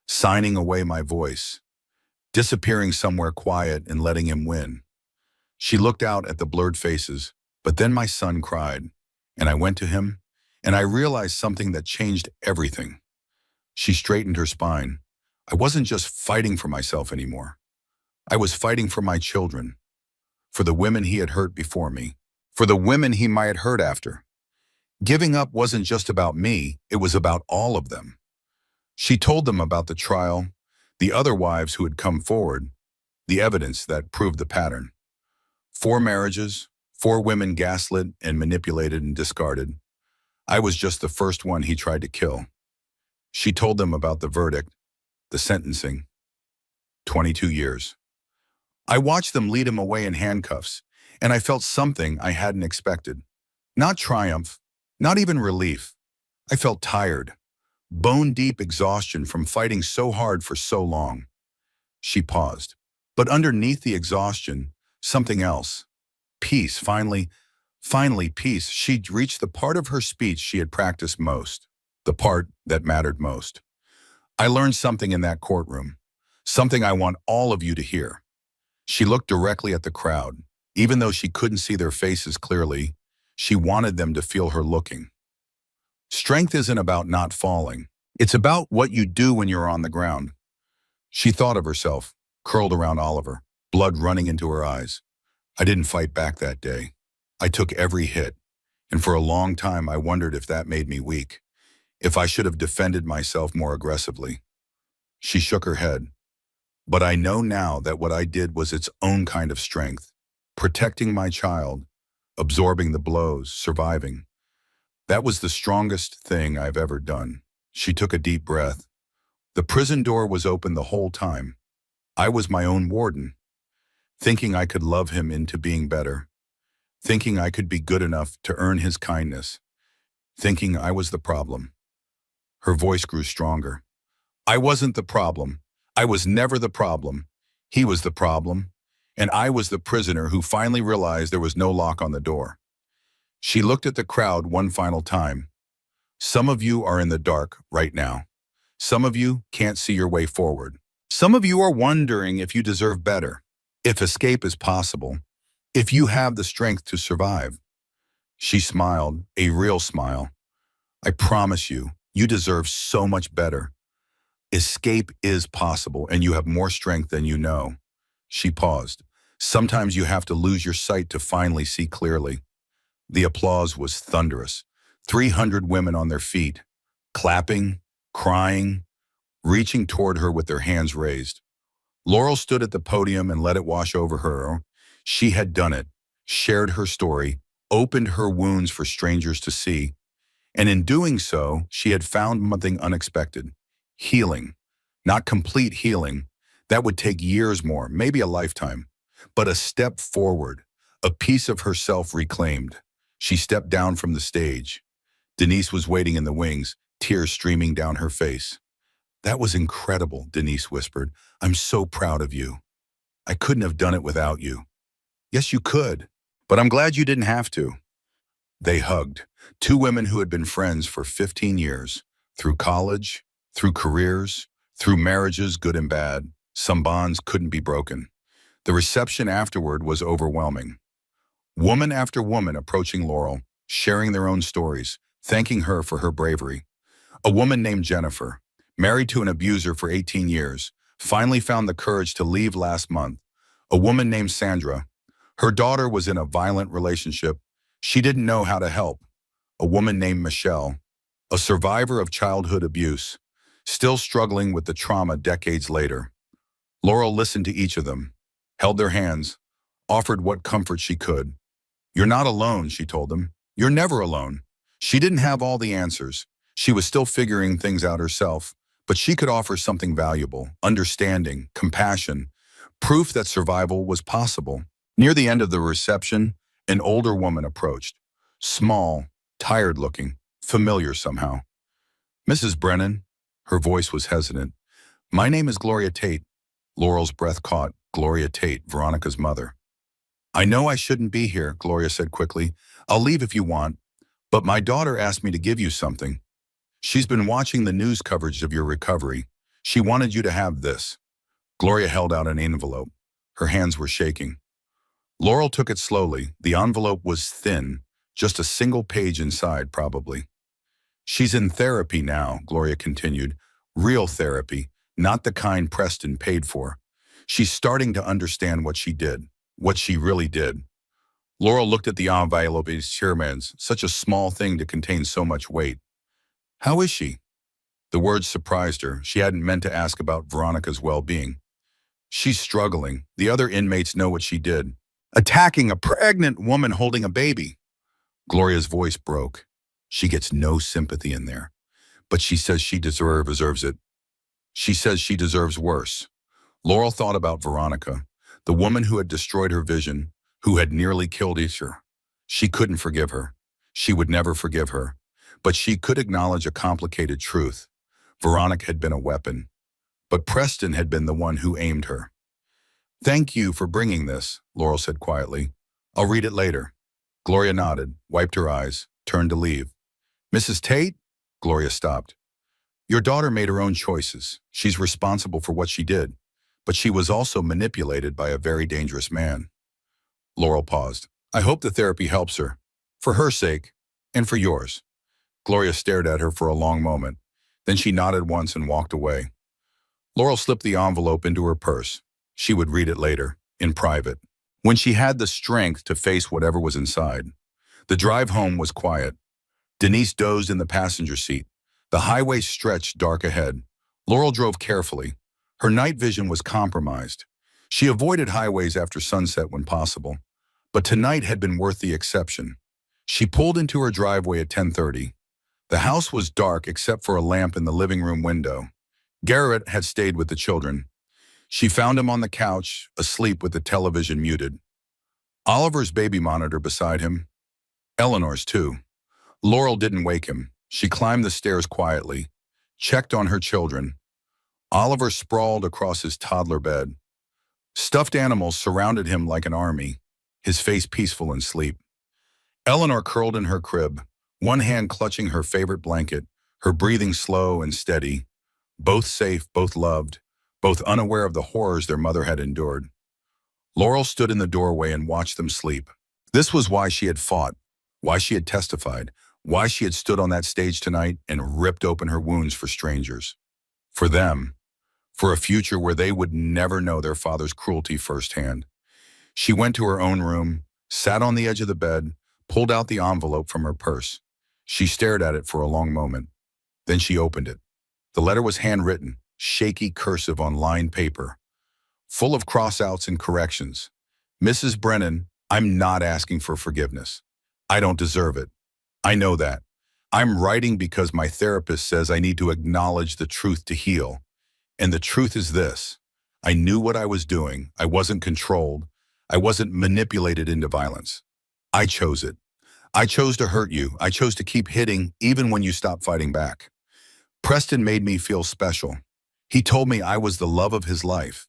signing away my voice, disappearing somewhere quiet and letting him win." She looked out at the blurred faces, "But then my son cried, and I went to him, and I realized something that changed everything." She straightened her spine. "I wasn't just fighting for myself anymore. I was fighting for my children, for the women he had hurt before me, for the women he might hurt after. Giving up wasn't just about me, it was about all of them." She told them about the trial, the other wives who had come forward, the evidence that proved the pattern. 4 marriages, 4 women gaslit and manipulated and discarded. I was just the first one he tried to kill. She told them about the verdict, the sentencing. 22 years. I watched them lead him away in handcuffs, and I felt something I hadn't expected. Not triumph, not even relief. I felt tired, bone-deep exhaustion from fighting so hard for so long. She paused. But underneath the exhaustion, something else. Peace, finally peace. She'd reached the part of her speech she had practiced most, the part that mattered most. I learned something in that courtroom, something I want all of you to hear. She looked directly at the crowd. Even though she couldn't see their faces clearly, she wanted them to feel her looking. Strength isn't about not falling. It's about what you do when you're on the ground. She thought of herself, curled around Oliver, blood running into her eyes. I didn't fight back that day. I took every hit, and for a long time I wondered if that made me weak, if I should have defended myself more aggressively. She shook her head. But I know now that what I did was its own kind of strength, protecting my child, absorbing the blows, surviving. That was the strongest thing I've ever done. She took a deep breath. The prison door was open the whole time. I was my own warden, thinking I could love him into being better, thinking I could be good enough to earn his kindness, thinking I was the problem. Her voice grew stronger. I wasn't the problem. I was never the problem. He was the problem, and I was the prisoner who finally realized there was no lock on the door. She looked at the crowd one final time. Some of you are in the dark right now. Some of you can't see your way forward. Some of you are wondering if you deserve better, if escape is possible, if you have the strength to survive. She smiled, a real smile. I promise you, you deserve so much better. Escape is possible, and you have more strength than you know. She paused. Sometimes you have to lose your sight to finally see clearly. The applause was thunderous. 300 women on their feet, clapping, crying, reaching toward her with their hands raised. Laurel stood at the podium and let it wash over her. She had done it, shared her story, opened her wounds for strangers to see. And in doing so, she had found something unexpected. Healing. Not complete healing. That would take years more, maybe a lifetime. But a step forward, a piece of herself reclaimed. She stepped down from the stage. Denise was waiting in the wings, tears streaming down her face. That was incredible, Denise whispered. I'm so proud of you. I couldn't have done it without you. Yes, you could, but I'm glad you didn't have to. They hugged, 2 women who had been friends for 15 years, through college, through careers, through marriages, good and bad. Some bonds couldn't be broken. The reception afterward was overwhelming. Woman after woman approaching Laurel, sharing their own stories, thanking her for her bravery. A woman named Jennifer, married to an abuser for 18 years, finally found the courage to leave last month. A woman named Sandra. Her daughter was in a violent relationship. She didn't know how to help. A woman named Michelle, a survivor of childhood abuse, still struggling with the trauma decades later. Laurel listened to each of them, held their hands, offered what comfort she could. You're not alone, she told them. You're never alone. She didn't have all the answers. She was still figuring things out herself, but she could offer something valuable, understanding, compassion, proof that survival was possible. Near the end of the reception, an older woman approached, small, tired-looking, familiar somehow. Mrs. Brennan, her voice was hesitant. My name is Gloria Tate. Laurel's breath caught. Gloria Tate, Veronica's mother. I know I shouldn't be here, Gloria said quickly. I'll leave if you want, but my daughter asked me to give you something. She's been watching the news coverage of your recovery. She wanted you to have this. Gloria held out an envelope. Her hands were shaking. Laurel took it slowly. The envelope was thin, just a single page inside, probably. She's in therapy now, Gloria continued. Real therapy, not the kind Preston paid for. She's starting to understand what she did, what she really did. Laurel looked at the envelope as chairman's, such a small thing to contain so much weight. How is she? The words surprised her. She hadn't meant to ask about Veronica's well-being. She's struggling. The other inmates know what she did. Attacking a pregnant woman holding a baby. Gloria's voice broke. She gets no sympathy in there. But she says she deserves it. She says she deserves worse. Laurel thought about Veronica, the woman who had destroyed her vision, who had nearly killed Isher. She couldn't forgive her. She would never forgive her. But she could acknowledge a complicated truth. Veronica had been a weapon. But Preston had been the one who aimed her. "Thank you for bringing this," Laurel said quietly. "I'll read it later." Gloria nodded, wiped her eyes, turned to leave. "Mrs. Tate?" Gloria stopped. "Your daughter made her own choices. She's responsible for what she did. But she was also manipulated by a very dangerous man." Laurel paused. "I hope the therapy helps her. For her sake, and for yours." Gloria stared at her for a long moment. Then she nodded once and walked away. Laurel slipped the envelope into her purse. She would read it later, in private, when she had the strength to face whatever was inside. The drive home was quiet. Denise dozed in the passenger seat. The highway stretched dark ahead. Laurel drove carefully. Her night vision was compromised. She avoided highways after sunset when possible. But tonight had been worth the exception. She pulled into her driveway at 10:30. The house was dark except for a lamp in the living room window. Garrett had stayed with the children. She found him on the couch, asleep with the television muted. Oliver's baby monitor beside him. Eleanor's too. Laurel didn't wake him. She climbed the stairs quietly, checked on her children. Oliver sprawled across his toddler bed. Stuffed animals surrounded him like an army, his face peaceful in sleep. Eleanor curled in her crib, one hand clutching her favorite blanket, her breathing slow and steady. Both safe, both loved, both unaware of the horrors their mother had endured. Laurel stood in the doorway and watched them sleep. This was why she had fought, why she had testified, why she had stood on that stage tonight and ripped open her wounds for strangers. For them, for a future where they would never know their father's cruelty firsthand. She went to her own room, sat on the edge of the bed, pulled out the envelope from her purse. She stared at it for a long moment. Then she opened it. The letter was handwritten, shaky cursive on lined paper, full of cross-outs and corrections. "Mrs. Brennan, I'm not asking for forgiveness. I don't deserve it. I know that. I'm writing because my therapist says I need to acknowledge the truth to heal. And the truth is this. I knew what I was doing. I wasn't controlled. I wasn't manipulated into violence. I chose it. I chose to hurt you. I chose to keep hitting even when you stopped fighting back. Preston made me feel special. He told me I was the love of his life.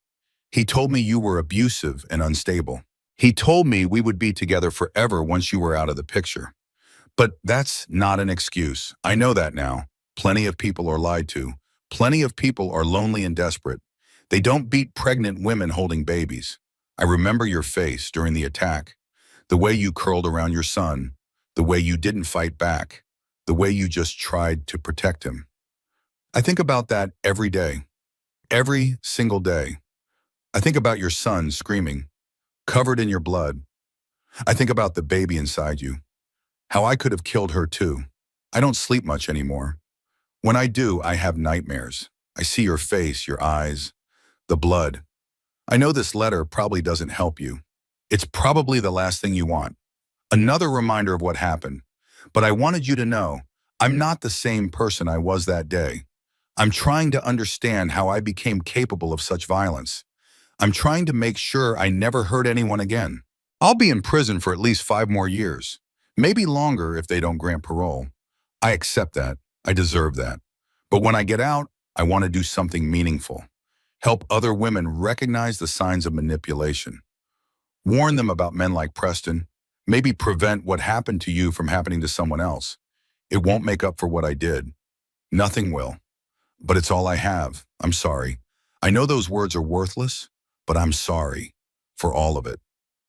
He told me you were abusive and unstable. He told me we would be together forever once you were out of the picture. But that's not an excuse. I know that now. Plenty of people are lied to. Plenty of people are lonely and desperate. They don't beat pregnant women holding babies. I remember your face during the attack, the way you curled around your son, the way you didn't fight back, the way you just tried to protect him. I think about that every day, every single day. I think about your son screaming, covered in your blood. I think about the baby inside you, how I could have killed her too. I don't sleep much anymore. When I do, I have nightmares. I see your face, your eyes, the blood. I know this letter probably doesn't help you. It's probably the last thing you want. Another reminder of what happened. But I wanted you to know, I'm not the same person I was that day. I'm trying to understand how I became capable of such violence. I'm trying to make sure I never hurt anyone again. I'll be in prison for at least 5 more years, maybe longer if they don't grant parole. I accept that. I deserve that. But when I get out, I want to do something meaningful. Help other women recognize the signs of manipulation. Warn them about men like Preston. Maybe prevent what happened to you from happening to someone else. It won't make up for what I did. Nothing will. But it's all I have. I'm sorry. I know those words are worthless, but I'm sorry for all of it.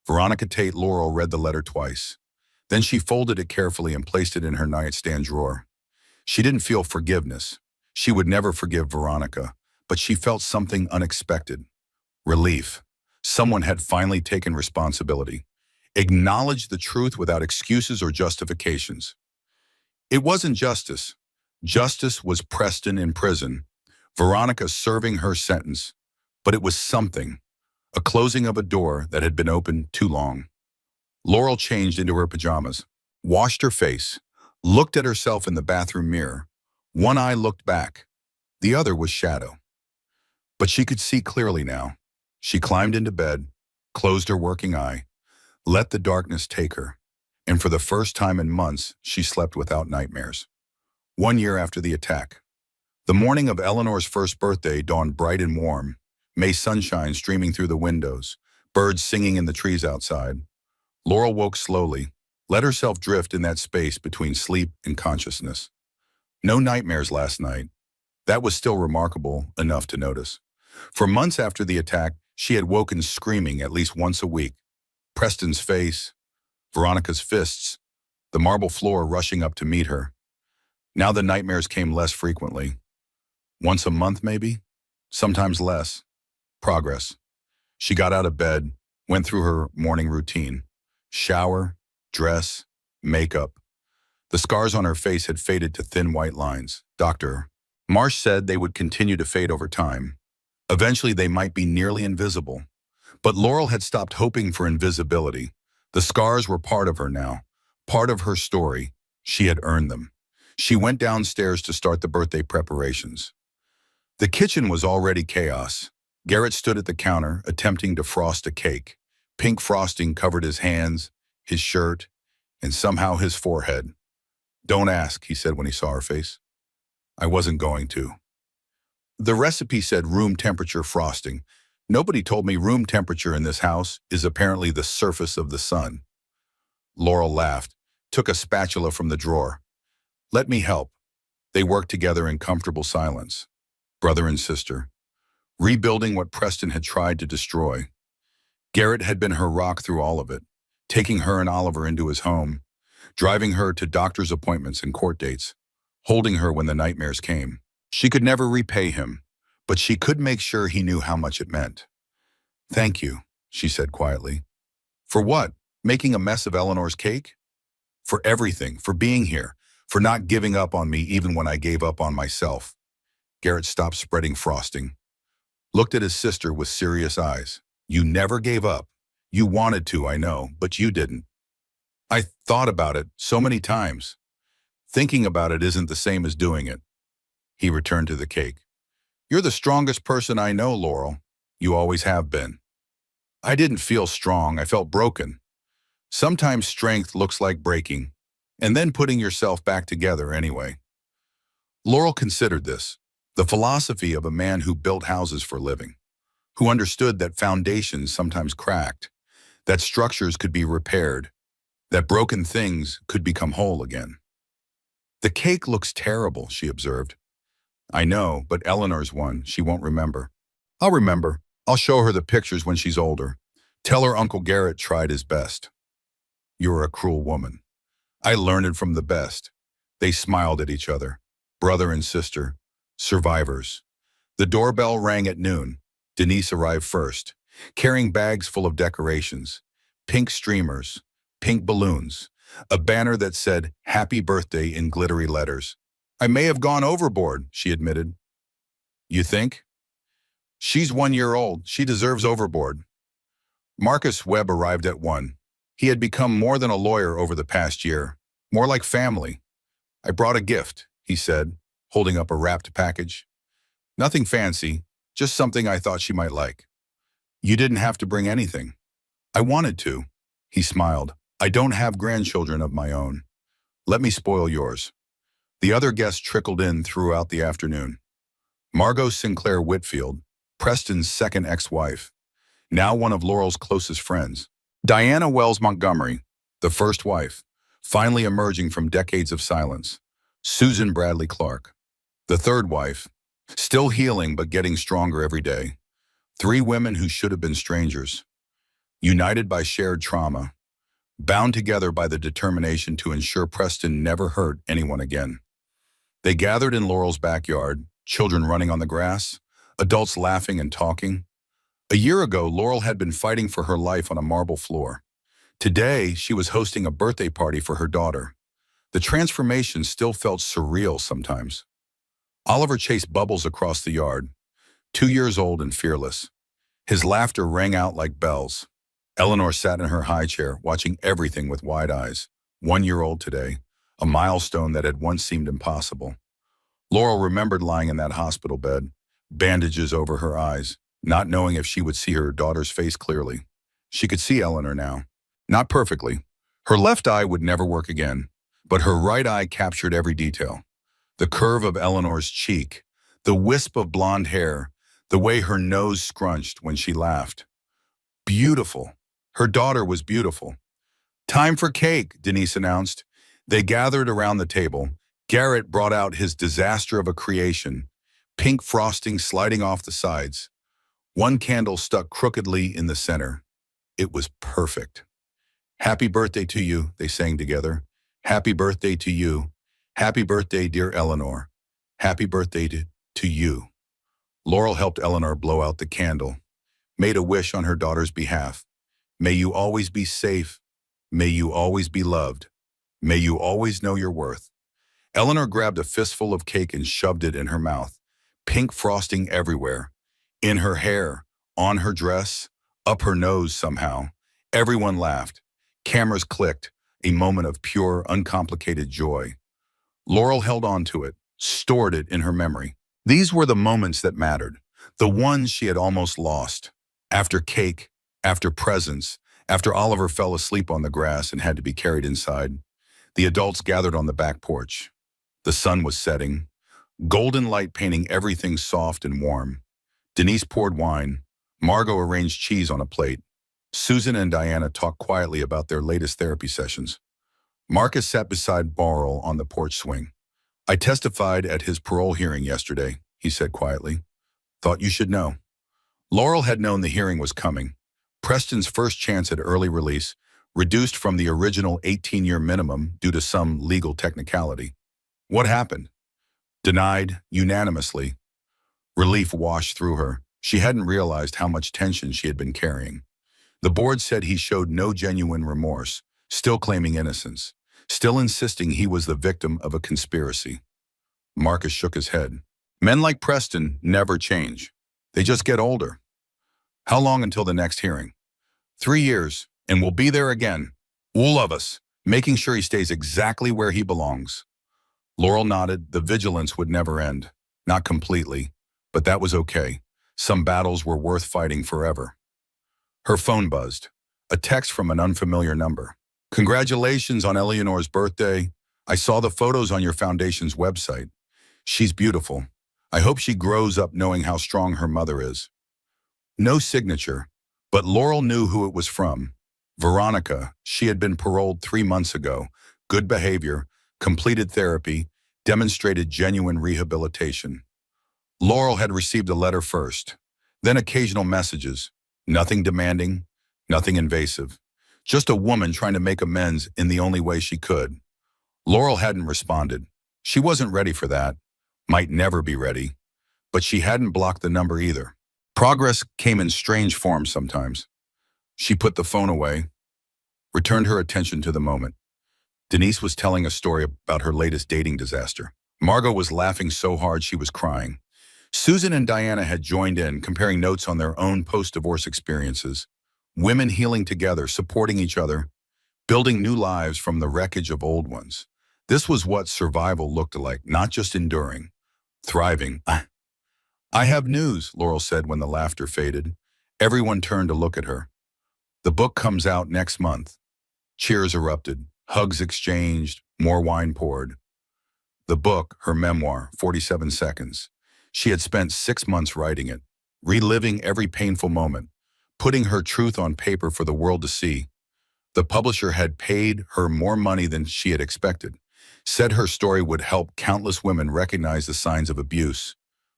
Veronica Tate Laurel read the letter twice. Then she folded it carefully and placed it in her nightstand drawer. She didn't feel forgiveness. She would never forgive Veronica, but she felt something unexpected. Relief. Someone had finally taken responsibility. Acknowledged the truth without excuses or justifications. It wasn't justice. Justice was Preston in prison, Veronica serving her sentence. But it was something. a closing of a door that had been open too long. Laurel changed into her pajamas, washed her face, looked at herself in the bathroom mirror. One eye looked back, the other was shadow. But she could see clearly now. She climbed into bed, closed her working eye, let the darkness take her, and for the first time in months, she slept without nightmares. 1 year after the attack. The morning of Eleanor's first birthday dawned bright and warm, May sunshine streaming through the windows, birds singing in the trees outside. Laurel woke slowly, let herself drift in that space between sleep and consciousness. No nightmares last night. That was still remarkable enough to notice. For months after the attack, she had woken screaming at least once a week. Preston's face, Veronica's fists, the marble floor rushing up to meet her. Now the nightmares came less frequently. Once a month maybe? Sometimes less. Progress. She got out of bed, went through her morning routine. Shower, dress, makeup. The scars on her face had faded to thin white lines. Dr. Marsh said they would continue to fade over time. Eventually they might be nearly invisible. But Laurel had stopped hoping for invisibility. The scars were part of her now, part of her story. She had earned them. She went downstairs to start the birthday preparations. The kitchen was already chaos. Garrett stood at the counter, attempting to frost a cake. Pink frosting covered his hands, his shirt, and somehow his forehead. "Don't ask," he said when he saw her face. "I wasn't going to." The recipe said room temperature frosting. Nobody told me room temperature in this house is apparently the surface of the sun. Laurel laughed, took a spatula from the drawer. "Let me help." They worked together in comfortable silence. Brother and sister, rebuilding what Preston had tried to destroy. Garrett had been her rock through all of it, taking her and Oliver into his home, driving her to doctor's appointments and court dates, holding her when the nightmares came. She could never repay him, but she could make sure he knew how much it meant. "Thank you," she said quietly. "For what? Making a mess of Eleanor's cake?" "For everything, for being here, for not giving up on me even when I gave up on myself." Garrett stopped spreading frosting, looked at his sister with serious eyes. "You never gave up. You wanted to, I know, but you didn't." "I thought about it so many times." "Thinking about it isn't the same as doing it." He returned to the cake. "You're the strongest person I know, Laurel. You always have been." "I didn't feel strong, I felt broken." Sometimes strength looks like breaking, and then putting yourself back together anyway. Laurel considered this, the philosophy of a man who built houses for living, who understood that foundations sometimes cracked, that structures could be repaired, that broken things could become whole again. "The cake looks terrible," she observed. "I know, but Eleanor's one, she won't remember." "I'll remember. I'll show her the pictures when she's older. Tell her Uncle Garrett tried his best." "You're a cruel woman." "I learned it from the best." They smiled at each other, brother and sister, survivors. The doorbell rang at noon. Denise arrived first, carrying bags full of decorations, pink streamers, pink balloons, a banner that said, "Happy Birthday" in glittery letters. "I may have gone overboard," she admitted. "You think?" "She's 1 year old. She deserves overboard." Marcus Webb arrived at 1. He had become more than a lawyer over the past year, more like family. "I brought a gift," he said, holding up a wrapped package. "Nothing fancy, just something I thought she might like." "You didn't have to bring anything." "I wanted to." He smiled. "I don't have grandchildren of my own. Let me spoil yours." The other guests trickled in throughout the afternoon. Margot Sinclair Whitfield, Preston's second ex-wife, now one of Laurel's closest friends. Diana Wells Montgomery, the first wife, finally emerging from decades of silence. Susan Bradley Clark, the third wife, still healing but getting stronger every day. 3 women who should have been strangers, united by shared trauma, bound together by the determination to ensure Preston never hurt anyone again. They gathered in Laurel's backyard, children running on the grass, adults laughing and talking. A year ago, Laurel had been fighting for her life on a marble floor. Today, she was hosting a birthday party for her daughter. The transformation still felt surreal sometimes. Oliver chased Bubbles across the yard, 2 years old and fearless. His laughter rang out like bells. Eleanor sat in her high chair, watching everything with wide eyes. 1 year old today, a milestone that had once seemed impossible. Laurel remembered lying in that hospital bed, bandages over her eyes, not knowing if she would see her daughter's face clearly. She could see Eleanor now. Not perfectly. Her left eye would never work again, but her right eye captured every detail. The curve of Eleanor's cheek, the wisp of blonde hair, the way her nose scrunched when she laughed. Beautiful. Her daughter was beautiful. "Time for cake," Denise announced. They gathered around the table. Garrett brought out his disaster of a creation, pink frosting sliding off the sides. One candle stuck crookedly in the center. It was perfect. "Happy birthday to you," they sang together. "Happy birthday to you. Happy birthday, dear Eleanor. Happy birthday to you." Laurel helped Eleanor blow out the candle, made a wish on her daughter's behalf. "May you always be safe. May you always be loved. May you always know your worth." Eleanor grabbed a fistful of cake and shoved it in her mouth. Pink frosting everywhere. In her hair, on her dress, up her nose somehow. Everyone laughed. Cameras clicked, a moment of pure, uncomplicated joy. Laurel held on to it, stored it in her memory. These were the moments that mattered, the ones she had almost lost. After cake, after presents, after Oliver fell asleep on the grass and had to be carried inside, the adults gathered on the back porch. The sun was setting, golden light painting everything soft and warm. Denise poured wine. Margot arranged cheese on a plate. Susan and Diana talked quietly about their latest therapy sessions. Marcus sat beside Laurel on the porch swing. "I testified at his parole hearing yesterday," he said quietly. "Thought you should know." Laurel had known the hearing was coming. Preston's first chance at early release, reduced from the original 18-year minimum due to some legal technicality. What happened? Denied unanimously. Relief washed through her. She hadn't realized how much tension she had been carrying. The board said he showed no genuine remorse, still claiming innocence, still insisting he was the victim of a conspiracy. Marcus shook his head. "Men like Preston never change. They just get older." "How long until the next hearing?" 3 years, and we'll be there again. All of us, making sure he stays exactly where he belongs." Laurel nodded. The vigilance would never end. Not completely, but that was okay. Some battles were worth fighting forever. Her phone buzzed. A text from an unfamiliar number. "Congratulations on Eleanor's birthday. I saw the photos on your foundation's website. She's beautiful. I hope she grows up knowing how strong her mother is." No signature, but Laurel knew who it was from. Veronica. She had been paroled 3 months ago. Good behavior, completed therapy, demonstrated genuine rehabilitation. Laurel had received a letter first, then occasional messages. Nothing demanding, nothing invasive. Just a woman trying to make amends in the only way she could. Laurel hadn't responded. She wasn't ready for that. Might never be ready. But she hadn't blocked the number either. Progress came in strange forms sometimes. She put the phone away, returned her attention to the moment. Denise was telling a story about her latest dating disaster. Margot was laughing so hard she was crying. Susan and Diana had joined in, comparing notes on their own post-divorce experiences. Women healing together, supporting each other, building new lives from the wreckage of old ones. This was what survival looked like, not just enduring, thriving. "I have news," Laurel said when the laughter faded. Everyone turned to look at her. "The book comes out next month." Cheers erupted, hugs exchanged, more wine poured. The book, her memoir, 47 seconds. She had spent 6 months writing it, reliving every painful moment, putting her truth on paper for the world to see. The publisher had paid her more money than she had expected, said her story would help countless women recognize the signs of abuse,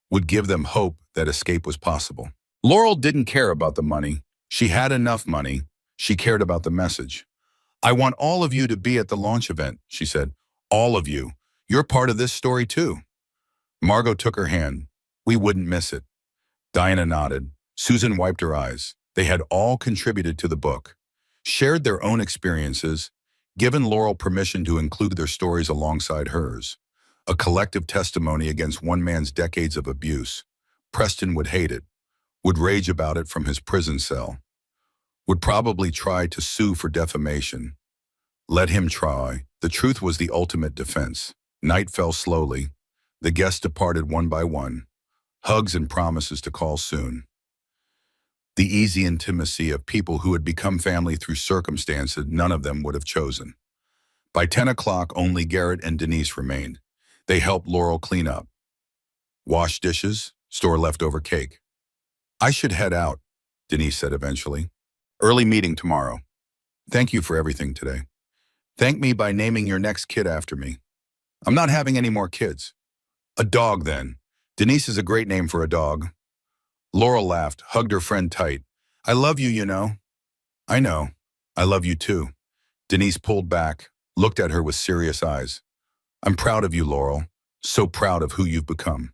would give them hope that escape was possible. Laurel didn't care about the money. She had enough money. She cared about the message. "I want all of you to be at the launch event," she said. "All of you. You're part of this story too." Margot took her hand. "We wouldn't miss it." Diana nodded. Susan wiped her eyes. They had all contributed to the book, shared their own experiences, given Laurel permission to include their stories alongside hers. A collective testimony against one man's decades of abuse. Preston would hate it. would rage about it from his prison cell, would probably try to sue for defamation. Let him try. The truth was the ultimate defense. Night fell slowly. The guests departed one by one, hugs and promises to call soon. The easy intimacy of people who had become family through circumstances none of them would have chosen. By 10 o'clock, only Garrett and Denise remained. They helped Laurel clean up, wash dishes, store leftover cake. I should head out, Denise said eventually. Early meeting tomorrow. Thank you for everything today. Thank me by naming your next kid after me. I'm not having any more kids. A dog, then. Denise is a great name for a dog. Laurel laughed, hugged her friend tight. I love you, you know. I know. I love you too. Denise pulled back, looked at her with serious eyes. I'm proud of you, Laurel. So proud of who you've become.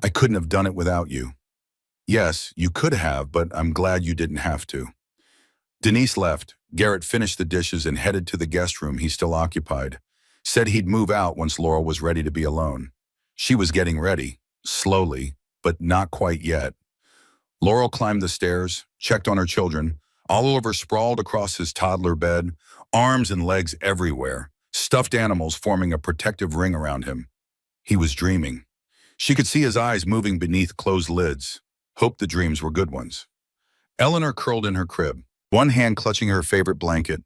I couldn't have done it without you. Yes, you could have, but I'm glad you didn't have to. Denise left. Garrett finished the dishes and headed to the guest room he still occupied. Said he'd move out once Laurel was ready to be alone. She was getting ready, slowly, but not quite yet. Laurel climbed the stairs, checked on her children. Oliver sprawled across his toddler bed, arms and legs everywhere, stuffed animals forming a protective ring around him. He was dreaming. She could see his eyes moving beneath closed lids. Hoped the dreams were good ones. Eleanor curled in her crib, one hand clutching her favorite blanket,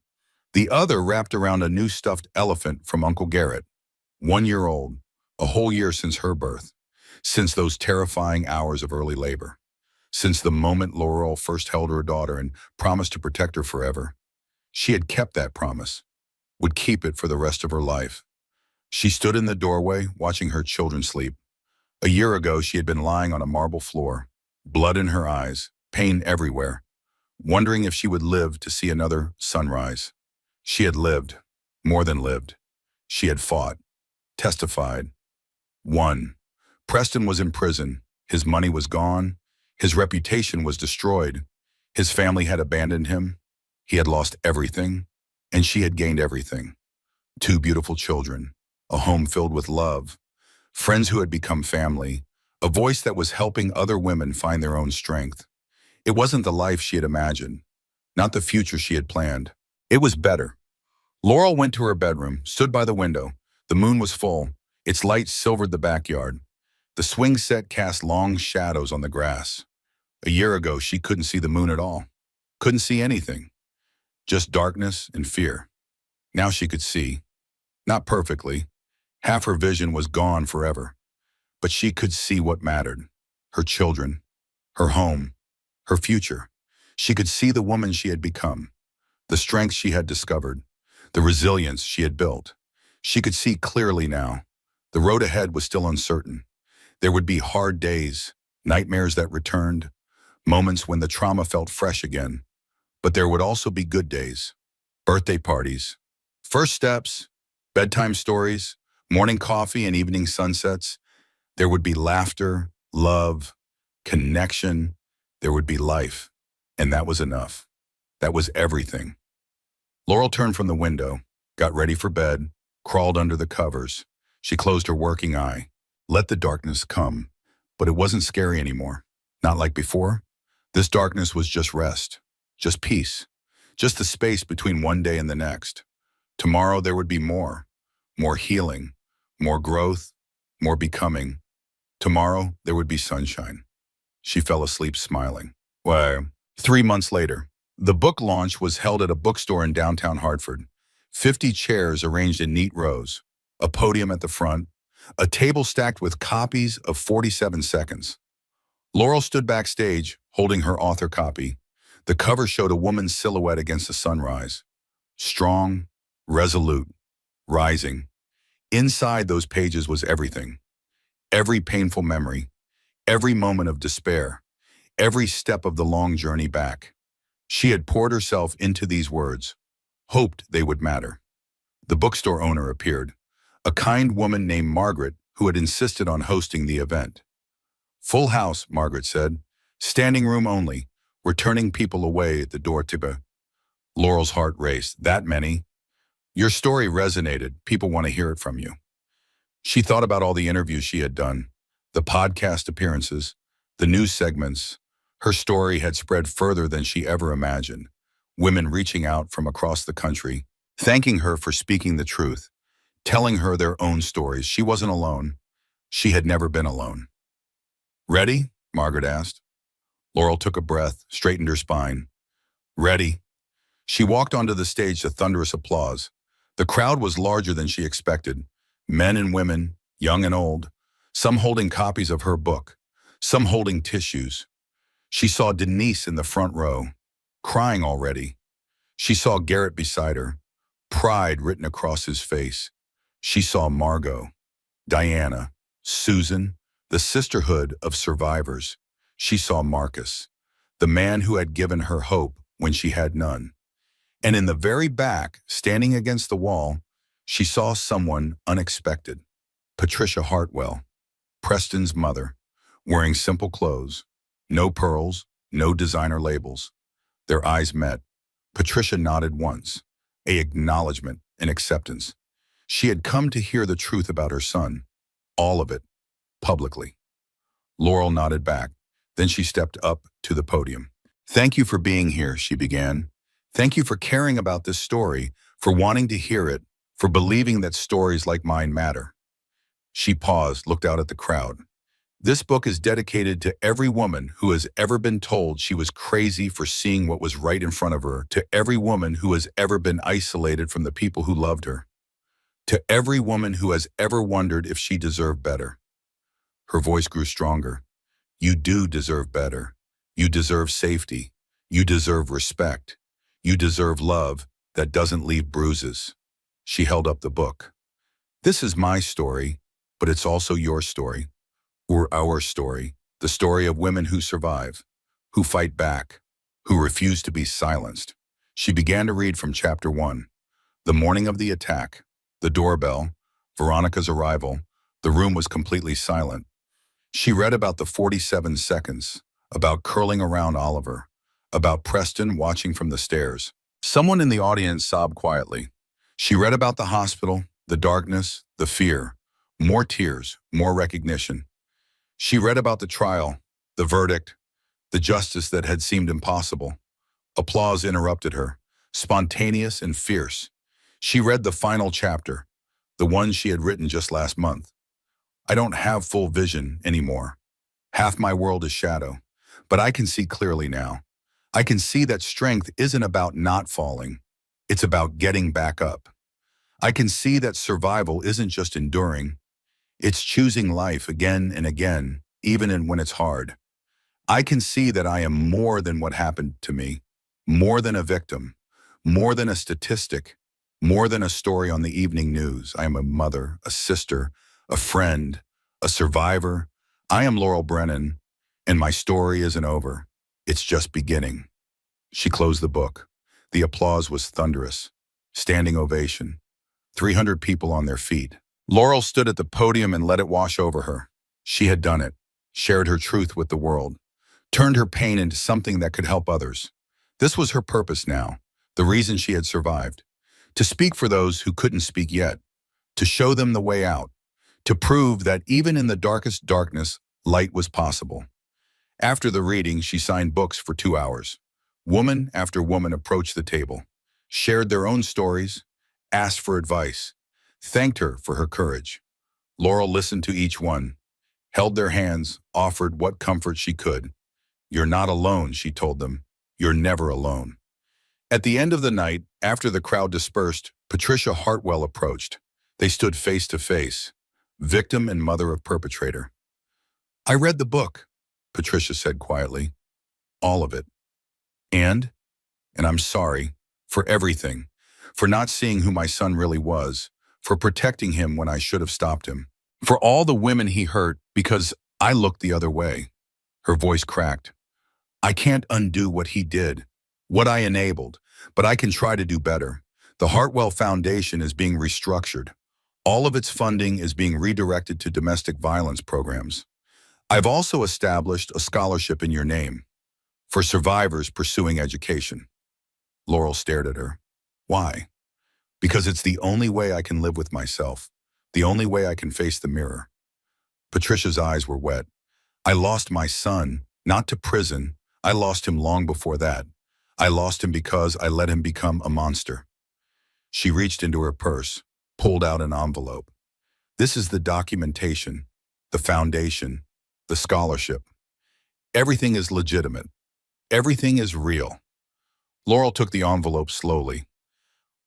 the other wrapped around a new stuffed elephant from Uncle Garrett. 1 year old, a whole year since her birth, since those terrifying hours of early labor, since the moment Laurel first held her daughter and promised to protect her forever. She had kept that promise, would keep it for the rest of her life. She stood in the doorway, watching her children sleep. A year ago, she had been lying on a marble floor, blood in her eyes, pain everywhere, wondering if she would live to see another sunrise. She had lived, more than lived. She had fought, testified, won. Preston was in prison. His money was gone. His reputation was destroyed. His family had abandoned him. He had lost everything, and she had gained everything. 2 beautiful children, a home filled with love, friends who had become family, a voice that was helping other women find their own strength. It wasn't the life she had imagined, not the future she had planned. It was better. Laurel went to her bedroom, stood by the window. The moon was full. Its light silvered the backyard. The swing set cast long shadows on the grass. A year ago, she couldn't see the moon at all. Couldn't see anything. Just darkness and fear. Now she could see. Not perfectly. Half her vision was gone forever. But she could see what mattered. Her children. Her home. Her future. She could see the woman she had become. The strength she had discovered. The resilience she had built. She could see clearly now. The road ahead was still uncertain. There would be hard days, nightmares that returned, moments when the trauma felt fresh again. But there would also be good days, birthday parties, first steps, bedtime stories, morning coffee and evening sunsets. There would be laughter, love, connection. There would be life. And that was enough. That was everything. Laurel turned from the window, got ready for bed, crawled under the covers. She closed her working eye. Let the darkness come. But it wasn't scary anymore. Not like before. This darkness was just rest, just peace, just the space between one day and the next. Tomorrow there would be more healing, more growth, more becoming. Tomorrow there would be sunshine. She fell asleep smiling. Well, 3 months later, the book launch was held at a bookstore in downtown Hartford. 50 chairs arranged in neat rows, a podium at the front, a table stacked with copies of 47 Seconds. Laurel stood backstage, holding her author copy. The cover showed a woman's silhouette against the sunrise. Strong, resolute, rising. Inside those pages was everything. Every painful memory, every moment of despair, every step of the long journey back. She had poured herself into these words, hoped they would matter. The bookstore owner appeared, a kind woman named Margaret who had insisted on hosting the event. Full house, Margaret said. Standing room only. We're turning people away at the door to. Laurel's heart raced. That many? Your story resonated. People want to hear it from you. She thought about all the interviews she had done, the podcast appearances, the news segments, Her story had spread further than she ever imagined. Women reaching out from across the country, thanking her for speaking the truth, telling her their own stories. She wasn't alone. She had never been alone. "Ready?" Margaret asked. Laurel took a breath, straightened her spine. "Ready." She walked onto the stage to thunderous applause. The crowd was larger than she expected. Men and women, young and old, some holding copies of her book, some holding tissues. She saw Denise in the front row, crying already. She saw Garrett beside her, pride written across his face. She saw Margot, Diana, Susan, the sisterhood of survivors. She saw Marcus, the man who had given her hope when she had none. And in the very back, standing against the wall, she saw someone unexpected. Patricia Hartwell, Preston's mother, wearing simple clothes, no pearls, no designer labels. Their eyes met. Patricia nodded once, an acknowledgement, an acceptance. She had come to hear the truth about her son, all of it, publicly. Laurel nodded back. Then she stepped up to the podium. "Thank you for being here," she began. "Thank you for caring about this story, for wanting to hear it, for believing that stories like mine matter." She paused, looked out at the crowd. "This book is dedicated to every woman who has ever been told she was crazy for seeing what was right in front of her, to every woman who has ever been isolated from the people who loved her, to every woman who has ever wondered if she deserved better." Her voice grew stronger. "You do deserve better. You deserve safety. You deserve respect. You deserve love that doesn't leave bruises." She held up the book. "This is my story, but it's also your story, or our story, the story of women who survive, who fight back, who refuse to be silenced." She began to read from chapter 1. The morning of the attack, the doorbell, Veronica's arrival, the room was completely silent. She read about the 47 seconds, about curling around Oliver, about Preston watching from the stairs. Someone in the audience sobbed quietly. She read about the hospital, the darkness, the fear, more tears, more recognition. She read about the trial, the verdict, the justice that had seemed impossible. Applause interrupted her, spontaneous and fierce. She read the final chapter, the one she had written just last month. "I don't have full vision anymore. Half my world is shadow, but I can see clearly now. I can see that strength isn't about not falling. It's about getting back up. I can see that survival isn't just enduring. It's choosing life again and again, even when it's hard. I can see that I am more than what happened to me, more than a victim, more than a statistic, more than a story on the evening news. I am a mother, a sister, a friend, a survivor. I am Laurel Brennan, and my story isn't over. It's just beginning." She closed the book. The applause was thunderous. Standing ovation. 300 people on their feet. Laurel stood at the podium and let it wash over her. She had done it, shared her truth with the world, turned her pain into something that could help others. This was her purpose now, the reason she had survived. To speak for those who couldn't speak yet, to show them the way out, to prove that even in the darkest darkness, light was possible. After the reading, she signed books for 2 hours. Woman after woman approached the table, shared their own stories, asked for advice, thanked her for her courage. Laurel listened to each one, held their hands, offered what comfort she could. "You're not alone," she told them. "You're never alone." At the end of the night, after the crowd dispersed, Patricia Hartwell approached. They stood face to face, victim and mother of perpetrator. "I read the book," Patricia said quietly. "All of it. And I'm sorry for everything, for not seeing who my son really was, for protecting him when I should have stopped him, for all the women he hurt because I looked the other way." Her voice cracked. "I can't undo what he did, what I enabled, but I can try to do better. The Hartwell Foundation is being restructured. All of its funding is being redirected to domestic violence programs. I've also established a scholarship in your name for survivors pursuing education." Laurel stared at her. "Why?" "Because it's the only way I can live with myself, the only way I can face the mirror." Patricia's eyes were wet. "I lost my son, not to prison. I lost him long before that. I lost him because I let him become a monster. She reached into her purse, pulled out an envelope. This is the documentation, the foundation, the scholarship. Everything is legitimate. Everything is real. Laurel took the envelope slowly.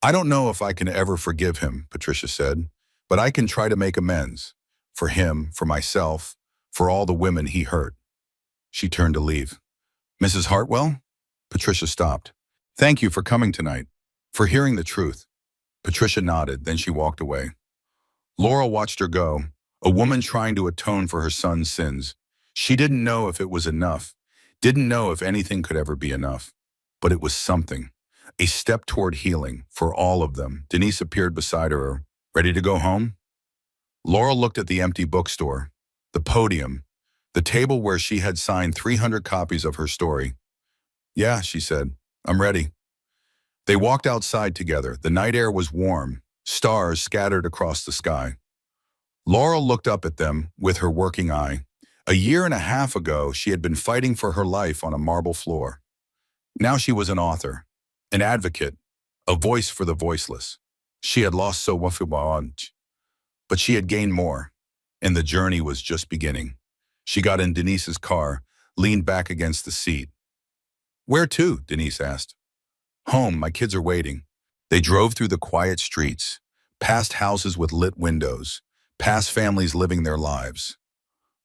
I don't know if I can ever forgive him, Patricia said, but I can try to make amends. For him, for myself, for all the women he hurt. She turned to leave. Mrs. Hartwell? Patricia stopped. Thank you for coming tonight, for hearing the truth. Patricia nodded, then she walked away. Laurel watched her go, a woman trying to atone for her son's sins. She didn't know if it was enough, didn't know if anything could ever be enough. But it was something, a step toward healing for all of them. Denise appeared beside her, ready to go home. Laurel looked at the empty bookstore, the podium, the table where she had signed 300 copies of her story. Yeah, she said, I'm ready. They walked outside together. The night air was warm, stars scattered across the sky. Laurel looked up at them with her working eye. A year and a half ago, she had been fighting for her life on a marble floor. Now she was an author, an advocate, a voice for the voiceless. She had lost so much, but she had gained more, and the journey was just beginning. She got in Denise's car, leaned back against the seat. Where to? Denise asked. Home, my kids are waiting. They drove through the quiet streets, past houses with lit windows, past families living their lives.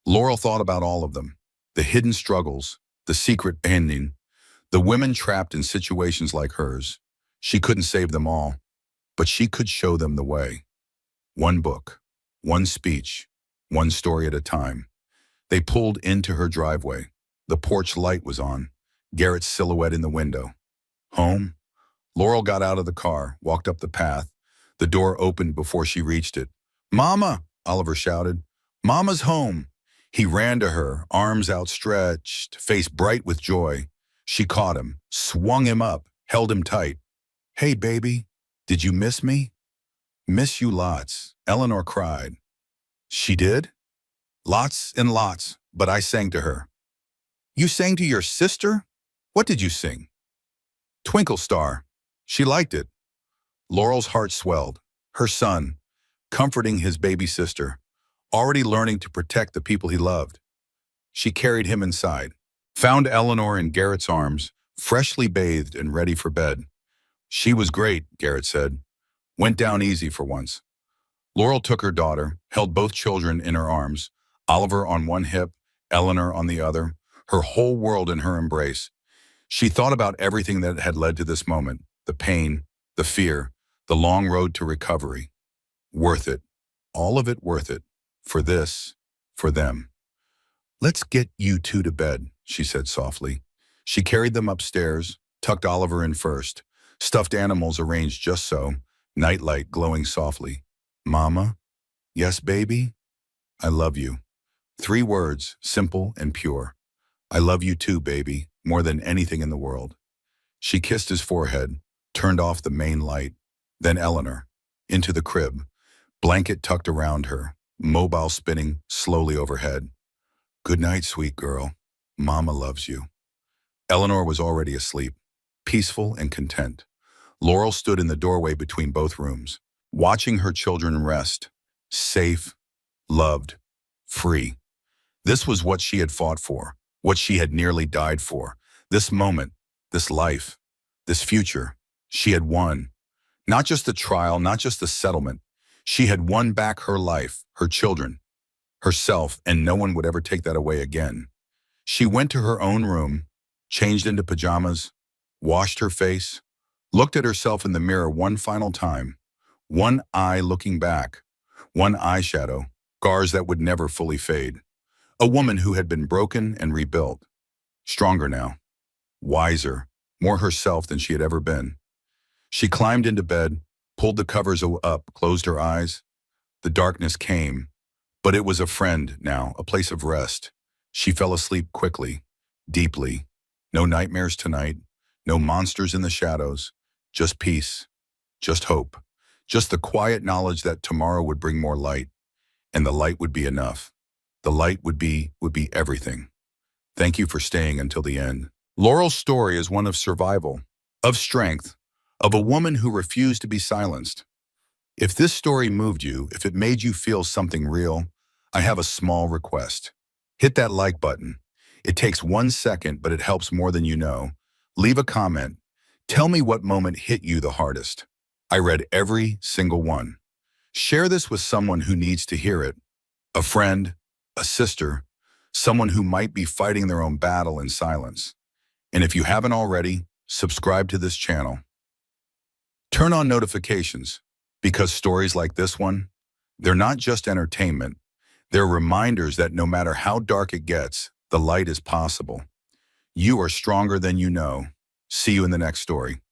Laurel thought about all of them, the hidden struggles, the secret ending, the women trapped in situations like hers. She couldn't save them all, but she could show them the way. One book, one speech, one story at a time. They pulled into her driveway. The porch light was on, Garrett's silhouette in the window. Home? Laurel got out of the car, walked up the path. The door opened before she reached it. Mama, Oliver shouted. Mama's home. He ran to her, arms outstretched, face bright with joy. She caught him, swung him up, held him tight. Hey, baby, did you miss me? Miss you lots, Eleanor cried. She did? Lots and lots, but I sang to her. You sang to your sister? What did you sing? Twinkle Star. She liked it. Laurel's heart swelled. Her son, comforting his baby sister, already learning to protect the people he loved. She carried him inside, found Eleanor in Garrett's arms, freshly bathed and ready for bed. She was great, Garrett said. Went down easy for once. Laurel took her daughter, held both children in her arms, Oliver on one hip, Eleanor on the other, her whole world in her embrace. She thought about everything that had led to this moment, the pain, the fear, the long road to recovery. Worth it. All of it worth it. For this, for them. Let's get you two to bed, she said softly. She carried them upstairs, tucked Oliver in first, stuffed animals arranged just so, nightlight glowing softly. Mama? Yes, baby? I love you. 3 words, simple and pure. I love you too, baby, more than anything in the world. She kissed his forehead, turned off the main light, then Eleanor, into the crib, blanket tucked around her, mobile spinning slowly overhead. Good night, sweet girl. Mama loves you. Eleanor was already asleep, peaceful and content. Laurel stood in the doorway between both rooms, watching her children rest, safe, loved, free. This was what she had fought for, what she had nearly died for. This moment, this life, this future, she had won. Not just the trial, not just the settlement. She had won back her life, her children, herself, and no one would ever take that away again. She went to her own room, changed into pajamas, washed her face, looked at herself in the mirror one final time, one eye looking back, one eyeshadow, scars that would never fully fade. A woman who had been broken and rebuilt, stronger now, wiser, more herself than she had ever been. She climbed into bed, pulled the covers up, closed her eyes. The darkness came, but it was a friend now, a place of rest. She fell asleep quickly, deeply. No nightmares tonight, no monsters in the shadows, just peace, just hope, just the quiet knowledge that tomorrow would bring more light, and the light would be enough. The light would be everything. Thank you for staying until the end. Laurel's story is one of survival, of strength, of a woman who refused to be silenced. If this story moved you, if it made you feel something real, I have a small request. Hit that like button. It takes 1 second, but it helps more than you know. Leave a comment. Tell me what moment hit you the hardest. I read every single one. Share this with someone who needs to hear it. A friend, a sister, someone who might be fighting their own battle in silence. And if you haven't already, subscribe to this channel. Turn on notifications, because stories like this one, they're not just entertainment. They're reminders that no matter how dark it gets, the light is possible. You are stronger than you know. See you in the next story.